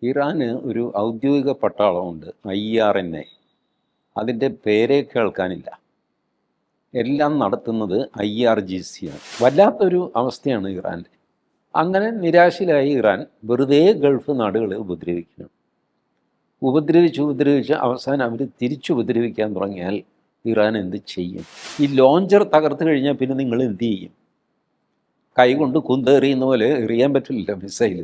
ഇറാന് ഒരു ഔദ്യോഗിക പട്ടാളമുണ്ട്, IRNA. അതിൻ്റെ പേരേ കേൾക്കാനില്ല. എല്ലാം നടത്തുന്നത് IRGC ആണ്. വല്ലാത്തൊരു അവസ്ഥയാണ് ഇറാൻ്റെ. അങ്ങനെ നിരാശയിലായി ഇറാൻ വെറുതെ ഗൾഫ് നാടുകളെ ഉപദ്രവിക്കണം. ഉപദ്രവിച്ച് അവസാനം അവർ തിരിച്ചുപദ്രവിക്കാൻ തുടങ്ങിയാൽ ഇറാൻ എന്ത് ചെയ്യും? ഈ ലോഞ്ചർ തകർത്ത് കഴിഞ്ഞാൽ പിന്നെ നിങ്ങൾ എന്ത് ചെയ്യും? കൈകൊണ്ട് കുന്തെറിയുന്ന പോലെ എറിയാൻ പറ്റില്ല മിസൈൽ.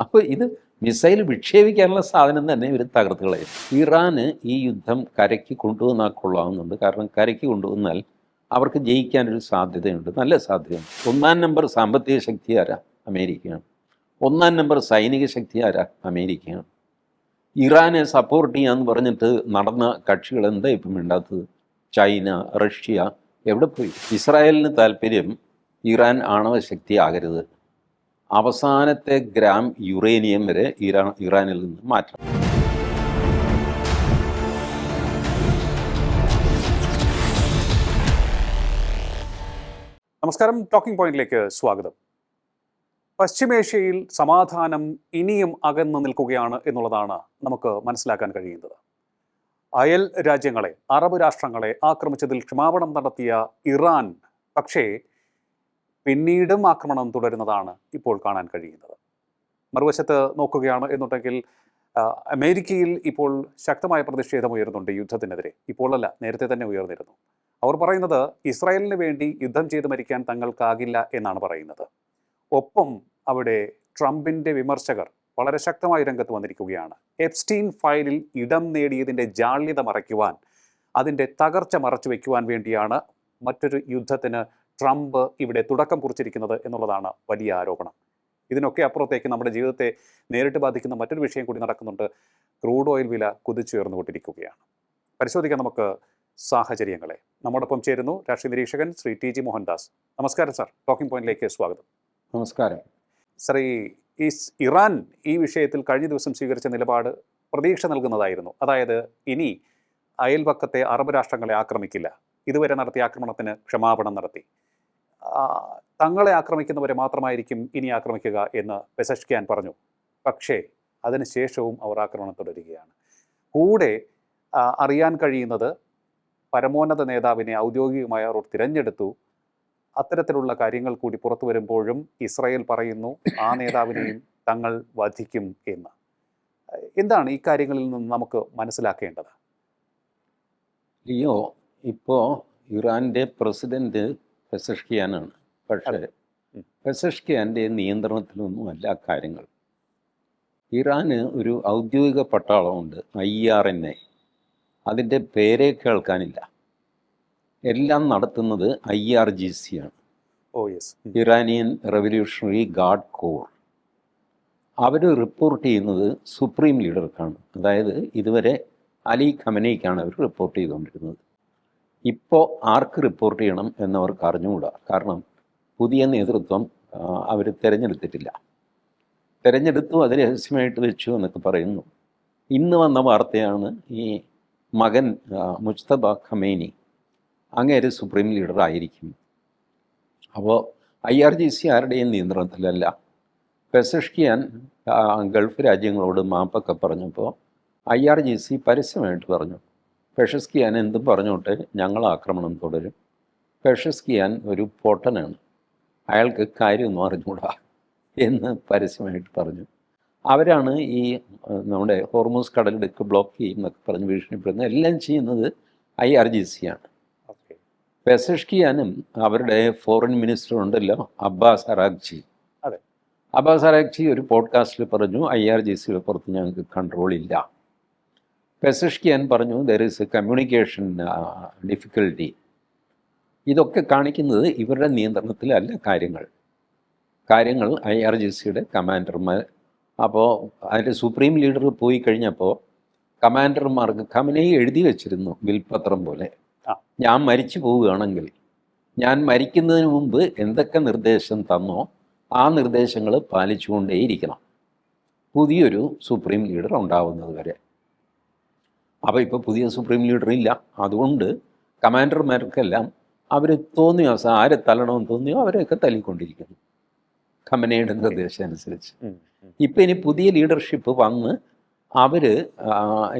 അപ്പോൾ ഇത് മിസൈൽ വിക്ഷേപിക്കാനുള്ള സാധനം തന്നെ ഇവർ തകർത്ത് കളയും. ഇറാന് ഈ യുദ്ധം കരയ്ക്ക് കൊണ്ടുവന്നാൽ കൊള്ളാവുന്നുണ്ട്. കാരണം കരയ്ക്ക് കൊണ്ടുവന്നാൽ അവർക്ക് ജയിക്കാനൊരു സാധ്യതയുണ്ട്, നല്ല സാധ്യതയുണ്ട്. 1-ാം നമ്പർ സാമ്പത്തിക ശക്തി ആരാ? അമേരിക്കയാണ്. 1-ാം നമ്പർ സൈനിക ശക്തി ആരാ? അമേരിക്കയാണ്. ഇറാനെ സപ്പോർട്ട് ചെയ്യാന്ന് പറഞ്ഞിട്ട് നടന്ന കക്ഷികൾ എന്താ ഇപ്പം വേണ്ടാത്തത്? ചൈന, റഷ്യ എവിടെ പോയി? ഇസ്രായേലിന് താല്പര്യം ഇറാൻ ആണവശക്തി ആകരുത്, അവസാനത്തെ ഗ്രാം യുറേനിയം വരെ ഇറാനിൽ നിന്ന് മാറ്റണം. നമസ്കാരം, ടോക്കിംഗ് പോയിന്റിലേക്ക് സ്വാഗതം. പശ്ചിമേഷ്യയിൽ സമാധാനം ഇനിയും അകന്നു നിൽക്കുകയാണ് എന്നുള്ളതാണ് നമുക്ക് മനസ്സിലാക്കാൻ കഴിയുന്നത്. അയൽ രാജ്യങ്ങളെ, അറബ് രാഷ്ട്രങ്ങളെ ആക്രമിച്ചതിൽ ക്ഷമാപണം നടത്തിയ ഇറാൻ പക്ഷേ പിന്നീടും ആക്രമണം തുടരുന്നതാണ് ഇപ്പോൾ കാണാൻ കഴിയുന്നത്. മറുവശത്ത് നോക്കുകയാണ് എന്നുണ്ടെങ്കിൽ അമേരിക്കയിൽ ഇപ്പോൾ ശക്തമായ പ്രതിഷേധം ഉയരുന്നുണ്ട് യുദ്ധത്തിനെതിരെ. ഇപ്പോഴല്ല, നേരത്തെ തന്നെ ഉയർന്നിരുന്നു. അവർ പറയുന്നത് ഇസ്രായേലിന് വേണ്ടി യുദ്ധം ചെയ്ത് മരിക്കാൻ തങ്ങൾക്കാകില്ല എന്നാണ് പറയുന്നത്. ഒപ്പം അവിടെ ട്രംപിൻ്റെ വിമർശകർ വളരെ ശക്തമായി രംഗത്ത് വന്നിരിക്കുകയാണ്. എപ്സ്റ്റീൻ ഫയലിൽ ഇടം നേടിയതിൻ്റെ ജാള്യത മറയ്ക്കുവാൻ, അതിൻ്റെ തകർച്ച മറച്ചു വയ്ക്കുവാൻ വേണ്ടിയാണ് മറ്റൊരു യുദ്ധത്തിന് ട്രംപ് ഇവിടെ തുടക്കം കുറിച്ചിരിക്കുന്നത് എന്നുള്ളതാണ് വലിയ ആരോപണം. ഇതിനൊക്കെ അപ്പുറത്തേക്ക് നമ്മുടെ ജീവിതത്തെ നേരിട്ട് ബാധിക്കുന്ന മറ്റൊരു വിഷയം കൂടി നടക്കുന്നുണ്ട്. ക്രൂഡ് ഓയിൽ വില കുതിച്ചുയർന്നുകൊണ്ടിരിക്കുകയാണ്. പരിശോധിക്കാം നമുക്ക് സാഹചര്യങ്ങളെ. നമ്മോടൊപ്പം ചേരുന്നു രാഷ്ട്രീയ നിരീക്ഷകൻ ശ്രീ TG മോഹൻദാസ്. നമസ്കാരം സാർ, ടോക്കിംഗ് പോയിന്റിലേക്ക് സ്വാഗതം. നമസ്കാരം. സർ, ഈ ഇറാൻ ഈ വിഷയത്തിൽ കഴിഞ്ഞ ദിവസം സ്വീകരിച്ച നിലപാട് പ്രതീക്ഷ നൽകുന്നതായിരുന്നു. അതായത് ഇനി അയൽപക്കത്തെ അറബ് രാഷ്ട്രങ്ങളെ ആക്രമിക്കില്ല, ഇതുവരെ നടത്തിയ ആക്രമണത്തിന് ക്ഷമാപണം നടത്തി, തങ്ങളെ ആക്രമിക്കുന്നവരെ മാത്രമായിരിക്കും ഇനി ആക്രമിക്കുക എന്ന് പെസഷ്കിയാൻ പറഞ്ഞു. പക്ഷേ അതിനുശേഷവും അവർ ആക്രമണം തുടരുകയാണ്. കൂടെ അറിയാൻ കഴിയുന്നത് പരമോന്നത നേതാവിനെ ഔദ്യോഗികമായി അവർ തിരഞ്ഞെടുത്തു. അത്തരത്തിലുള്ള കാര്യങ്ങൾ കൂടി പുറത്തു വരുമ്പോഴും ഇസ്രായേൽ പറയുന്നു ആ നേതാവിനെയും തങ്ങൾ വധിക്കും എന്ന്. എന്താണ് ഈ കാര്യങ്ങളിൽ നിന്ന് നമുക്ക് മനസ്സിലാക്കേണ്ടത്? ലിയോ, ഇപ്പോൾ ഇറാൻ്റെ പ്രസിഡന്റ് പെസഷ്കിയാനാണ്. പക്ഷേ പെസഷ്കിയാൻ്റെ നിയന്ത്രണത്തിലൊന്നുമല്ല കാര്യങ്ങൾ. ഇറാന് ഒരു ഔദ്യോഗിക പട്ടാളമുണ്ട്, IRNA. അതിൻ്റെ പേരേ കേൾക്കാനില്ല. എല്ലാം നടത്തുന്നത് IRGC ആണ്. Iranian Revolutionary Guard Corps. അവർ റിപ്പോർട്ട് ചെയ്യുന്നത് സുപ്രീം ലീഡർക്കാണ്. അതായത് ഇതുവരെ അലി ഖമനേയ്ക്കാണ് അവർ റിപ്പോർട്ട് ചെയ്തുകൊണ്ടിരുന്നത്. ഇപ്പോൾ ആർക്ക് റിപ്പോർട്ട് ചെയ്യണം എന്നവർക്ക് അറിഞ്ഞുകൂടാ. കാരണം പുതിയ നേതൃത്വം അവർ തിരഞ്ഞെടുത്തിട്ടില്ല. തിരഞ്ഞെടുത്തു, അത് രഹസ്യമായിട്ട് വെച്ചു എന്നൊക്കെ പറയുന്നു. ഇന്ന് വന്ന വാർത്തയാണ് ഈ മകൻ മുജ്തബ ഖമേനി അങ്ങേര് സുപ്രീം ലീഡർ ആയിരിക്കും. അപ്പോൾ IRGC ആരുടെയും നിയന്ത്രണത്തിലല്ല. പെസഷ്കിയാൻ ഗൾഫ് രാജ്യങ്ങളോട് മാപ്പൊക്കെ പറഞ്ഞപ്പോൾ IRGC പരസ്യമായിട്ട് പറഞ്ഞു, പെസഷ്കിയാൻ എന്തും പറഞ്ഞോട്ടെ, ഞങ്ങൾ ആക്രമണം തുടരും. പെസഷ്കിയാൻ ഒരു പൊട്ടനാണ്, അയാൾക്ക് കാര്യമൊന്നും അറിഞ്ഞുകൂടാ എന്ന് പരസ്യമായിട്ട് പറഞ്ഞു. അവരാണ് ഈ നമ്മുടെ ഹോർമൂസ് കടലിടുക്ക് ബ്ലോക്ക് ചെയ്യും എന്നൊക്കെ പറഞ്ഞ് ഭീഷണിപ്പെടുന്നത്. എല്ലാം ചെയ്യുന്നത് IRGC ആണ്. പെസഷ്കിയാനും അവരുടെ ഫോറിൻ മിനിസ്റ്റർ ഉണ്ടല്ലോ, അബ്ബാസ് അറാഗ്ചി. അബ്ബാസ് അറാഗ്ചി ഒരു പോഡ്കാസ്റ്റിൽ പറഞ്ഞു IRGCയുടെ പുറത്ത് ഞങ്ങൾക്ക് കൺട്രോൾ ഇല്ല. പെസഷ്കിയാൻ പറഞ്ഞു there is A communication difficulty. ഇതൊക്കെ കാണിക്കുന്നത് ഇവരുടെ നിയന്ത്രണത്തിലല്ല കാര്യങ്ങൾ. IRGCയുടെ കമാൻഡർമാർ. അപ്പോൾ അതിൻ്റെ സുപ്രീം ലീഡർ പോയി കഴിഞ്ഞപ്പോൾ കമാൻഡർമാർക്ക് ഖമനേയി എഴുതി വച്ചിരുന്നു വിൽപത്രം പോലെ, ഞാൻ മരിച്ചു പോവുകയാണെങ്കിൽ ഞാൻ മരിക്കുന്നതിന് മുമ്പ് എന്തൊക്കെ നിർദ്ദേശം തന്നോ ആ നിർദ്ദേശങ്ങൾ പാലിച്ചുകൊണ്ടേയിരിക്കണം പുതിയൊരു സുപ്രീം ലീഡർ ഉണ്ടാവുന്നത് വരെ. അപ്പോൾ ഇപ്പോൾ പുതിയ സുപ്രീം ലീഡർ ഇല്ല. അതുകൊണ്ട് കമാൻഡർമാർക്കെല്ലാം അവർ തോന്നിയോ, ആരെ തല്ലണമെന്ന് തോന്നിയോ അവരെയൊക്കെ തല്ലിക്കൊണ്ടിരിക്കുന്നു ഖമനേയുടെ നിർദ്ദേശം അനുസരിച്ച്. ഇപ്പം ഇനി പുതിയ ലീഡർഷിപ്പ് വന്ന് അവർ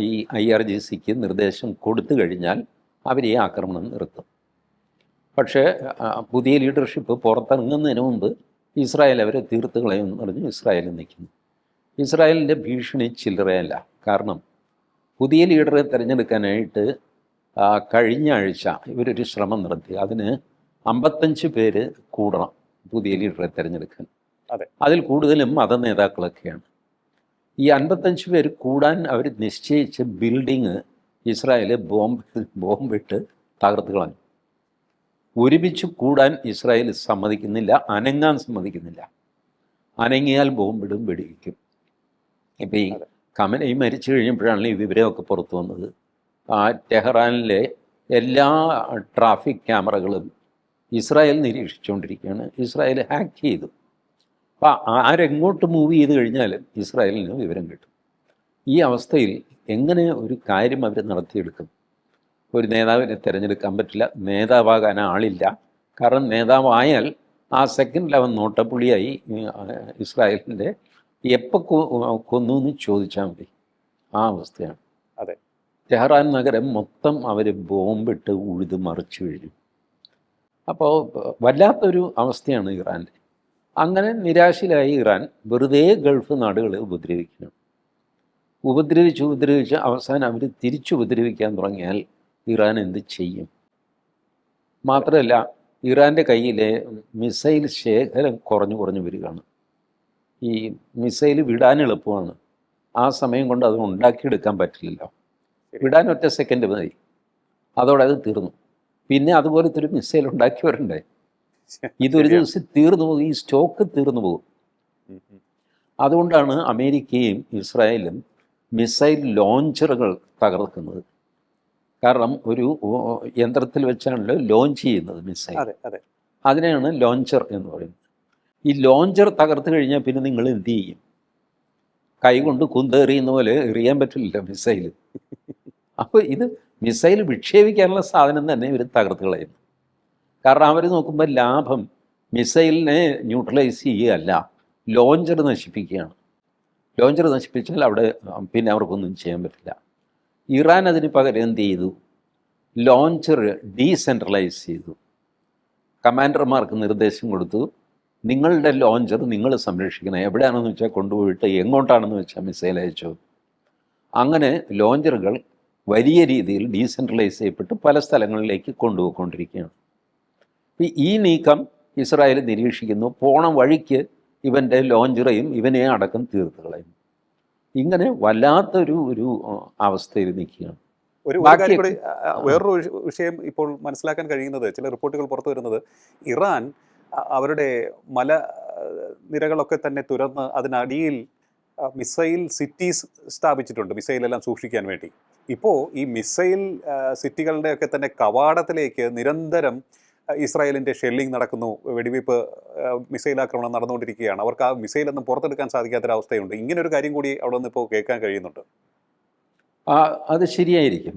ഈ IRGCക്ക് നിർദ്ദേശം കൊടുത്തു കഴിഞ്ഞാൽ അവർ ഈ ആക്രമണം നിർത്തും. പക്ഷേ പുതിയ ലീഡർഷിപ്പ് പുറത്തിറങ്ങുന്നതിന് മുമ്പ് ഇസ്രായേൽ അവരെ തീർത്ത് കളയുമെന്ന് പറഞ്ഞ് ഇസ്രായേൽ നിൽക്കുന്നു. ഇസ്രായേലിൻ്റെ ഭീഷണി ചില്ലറയല്ല. കാരണം പുതിയ ലീഡറെ തിരഞ്ഞെടുക്കാനായിട്ട് കഴിഞ്ഞ ആഴ്ച ഇവരൊരു ശ്രമം നടത്തി. അതിന് 55 പേര് കൂടണം പുതിയ ലീഡറെ തിരഞ്ഞെടുക്കാൻ. അതിൽ കൂടുതലും മത നേതാക്കളൊക്കെയാണ്. ഈ 55 പേര് കൂടാൻ അവർ നിശ്ചയിച്ച ബിൽഡിങ് ഇസ്രായേൽ ബോംബിട്ട് തകർത്ത് കളഞ്ഞു. ഒരുമിച്ച് കൂടാൻ ഇസ്രായേൽ സമ്മതിക്കുന്നില്ല, അനങ്ങാൻ സമ്മതിക്കുന്നില്ല. അനങ്ങിയാൽ ബോംബിടും, വെടിവെക്കും. ഇപ്പം ഈ ഖമനയി മരിച്ചു കഴിഞ്ഞപ്പോഴാണ് ഈ വിവരമൊക്കെ പുറത്തു വന്നത്. ടെഹ്റാനിലെ എല്ലാ ട്രാഫിക് ക്യാമറകളും ഇസ്രായേൽ നിരീക്ഷിച്ചുകൊണ്ടിരിക്കുകയാണ്. ഇസ്രായേൽ ഹാക്ക് ചെയ്തു. അപ്പോൾ ആരെങ്ങോട്ട് മൂവ് ചെയ്ത് കഴിഞ്ഞാലും ഇസ്രായേലിന് വിവരം കിട്ടും. ഈ അവസ്ഥയിൽ എങ്ങനെ ഒരു കാര്യം അവർ നടത്തിയെടുക്കും? ഒരു നേതാവിനെ തിരഞ്ഞെടുക്കാൻ പറ്റില്ല, നേതാവാകാൻ ആളില്ല. കാരണം നേതാവായാൽ ആ സെക്കൻഡിൽ അവൻ നോട്ടപ്പുള്ളിയായി ഇസ്രായേലിൻ്റെ എപ്പോൾ കൊന്നു എന്ന് ചോദിച്ചാൽ മതി. ആ അവസ്ഥയാണ്. അതെ, ടെഹ്റാൻ നഗരം മൊത്തം അവർ ബോംബിട്ട് ഉഴുത് മറിച്ചു കഴിഞ്ഞു. അപ്പോൾ വല്ലാത്തൊരു അവസ്ഥയാണ് ഇറാൻ്റെ. അങ്ങനെ നിരാശയിലായി ഇറാൻ വെറുതെ ഗൾഫ് നാടുകളെ ഉപദ്രവിക്കണം. ഉപദ്രവിച്ച് അവസാനം അവർ തിരിച്ചുപദ്രവിക്കാൻ തുടങ്ങിയാൽ ഇറാൻ എന്ത് ചെയ്യും? മാത്രമല്ല, ഇറാൻ്റെ കയ്യിലെ മിസൈൽ ശേഖരം കുറഞ്ഞു വരികയാണ്. ഈ മിസൈൽ വിടാൻ എളുപ്പമാണ്, ആ സമയം കൊണ്ട് അത് ഉണ്ടാക്കിയെടുക്കാൻ പറ്റില്ലല്ലോ. വിടാൻ ഒറ്റ സെക്കൻഡ് മതി, അതോടെ അത് തീർന്നു. പിന്നെ അതുപോലത്തെ ഒരു മിസൈൽ ഉണ്ടാക്കി വരണ്ടേ? ഇതൊരു ദിവസം തീർന്നു പോകും, ഈ സ്റ്റോക്ക് തീർന്നു പോകും. അതുകൊണ്ടാണ് അമേരിക്കയും ഇസ്രായേലും മിസൈൽ ലോഞ്ചറുകൾ തകർക്കുന്നത്. കാരണം ഒരു യന്ത്രത്തിൽ വെച്ചാണല്ലോ ലോഞ്ച് ചെയ്യുന്നത് മിസൈൽ. അതിനെയാണ് ലോഞ്ചർ എന്ന് പറയുന്നത്. ഈ ലോഞ്ചർ തകർത്ത് കഴിഞ്ഞാൽ പിന്നെ നിങ്ങൾ എന്ത് ചെയ്യും? കൈകൊണ്ട് കുന്തെറിയുന്ന പോലെ എറിയാൻ പറ്റില്ല മിസൈൽ. അപ്പോൾ ഇത് മിസൈൽ വിക്ഷേപിക്കാനുള്ള സാധനം തന്നെ ഇവർ തകർത്ത് കളയുന്നു. കാരണം അവർ നോക്കുമ്പോൾ ലാഭം മിസൈലിനെ ന്യൂട്രലൈസ് ചെയ്യുകയല്ല, ലോഞ്ചർ നശിപ്പിക്കുകയാണ്. ലോഞ്ചർ നശിപ്പിച്ചാൽ അവിടെ പിന്നെ അവർക്കൊന്നും ചെയ്യാൻ പറ്റില്ല. ഇറാൻ അതിന് പകരം എന്ത് ചെയ്തു? ലോഞ്ചർ ഡീസെൻട്രലൈസ് ചെയ്തു. കമാൻഡർമാർക്ക് നിർദ്ദേശം കൊടുത്തു, നിങ്ങളുടെ ലോഞ്ചർ നിങ്ങൾ സംരക്ഷിക്കണം, എവിടെയാണെന്ന് വെച്ചാൽ കൊണ്ടുപോയിട്ട് എങ്ങോട്ടാണെന്ന് വെച്ചാൽ മിസൈൽ അയച്ചു. അങ്ങനെ ലോഞ്ചറുകൾ വലിയ രീതിയിൽ ഡീസെൻട്രലൈസ് ചെയ്യപ്പെട്ട് പല സ്ഥലങ്ങളിലേക്ക് കൊണ്ടുപോയിക്കൊണ്ടിരിക്കുകയാണ്. ഈ നീക്കം ഇസ്രായേൽ നിരീക്ഷിക്കുന്നു. പോണ വഴിക്ക് ഇവൻ്റെ ലോഞ്ചറേയും ഇവനെ അടക്കം തീർത്ത് കളയുന്നു. ഇങ്ങനെ വല്ലാത്തൊരു അവസ്ഥയിൽ നിൽക്കുകയാണ്. വേറൊരു വിഷയം ഇപ്പോൾ മനസ്സിലാക്കാൻ കഴിയുന്നത്, ചില റിപ്പോർട്ടുകൾ പുറത്തു വരുന്നത്, ഇറാൻ അവരുടെ മലനിരകളൊക്കെ തന്നെ തുരന്ന് അതിനടിയിൽ മിസൈൽ സിറ്റീസ് സ്ഥാപിച്ചിട്ടുണ്ട്, മിസൈലെല്ലാം സൂക്ഷിക്കാൻ വേണ്ടി. ഇപ്പോൾ ഈ മിസൈൽ സിറ്റികളുടെയൊക്കെ തന്നെ കവാടത്തിലേക്ക് നിരന്തരം ഇസ്രായേലിൻ്റെ ഷെല്ലിംഗ് നടക്കുന്നു, വെടിവയ്പ്പ് മിസൈൽ ആക്രമണം നടന്നുകൊണ്ടിരിക്കുകയാണ്. അവർക്ക് ആ മിസൈലൊന്നും പുറത്തെടുക്കാൻ സാധിക്കാത്തൊരവസ്ഥയുണ്ട്. ഇങ്ങനൊരു കാര്യം കൂടി അവിടെ നിന്ന് ഇപ്പോൾ കേൾക്കാൻ കഴിയുന്നുണ്ട്. അത് ശരിയായിരിക്കും.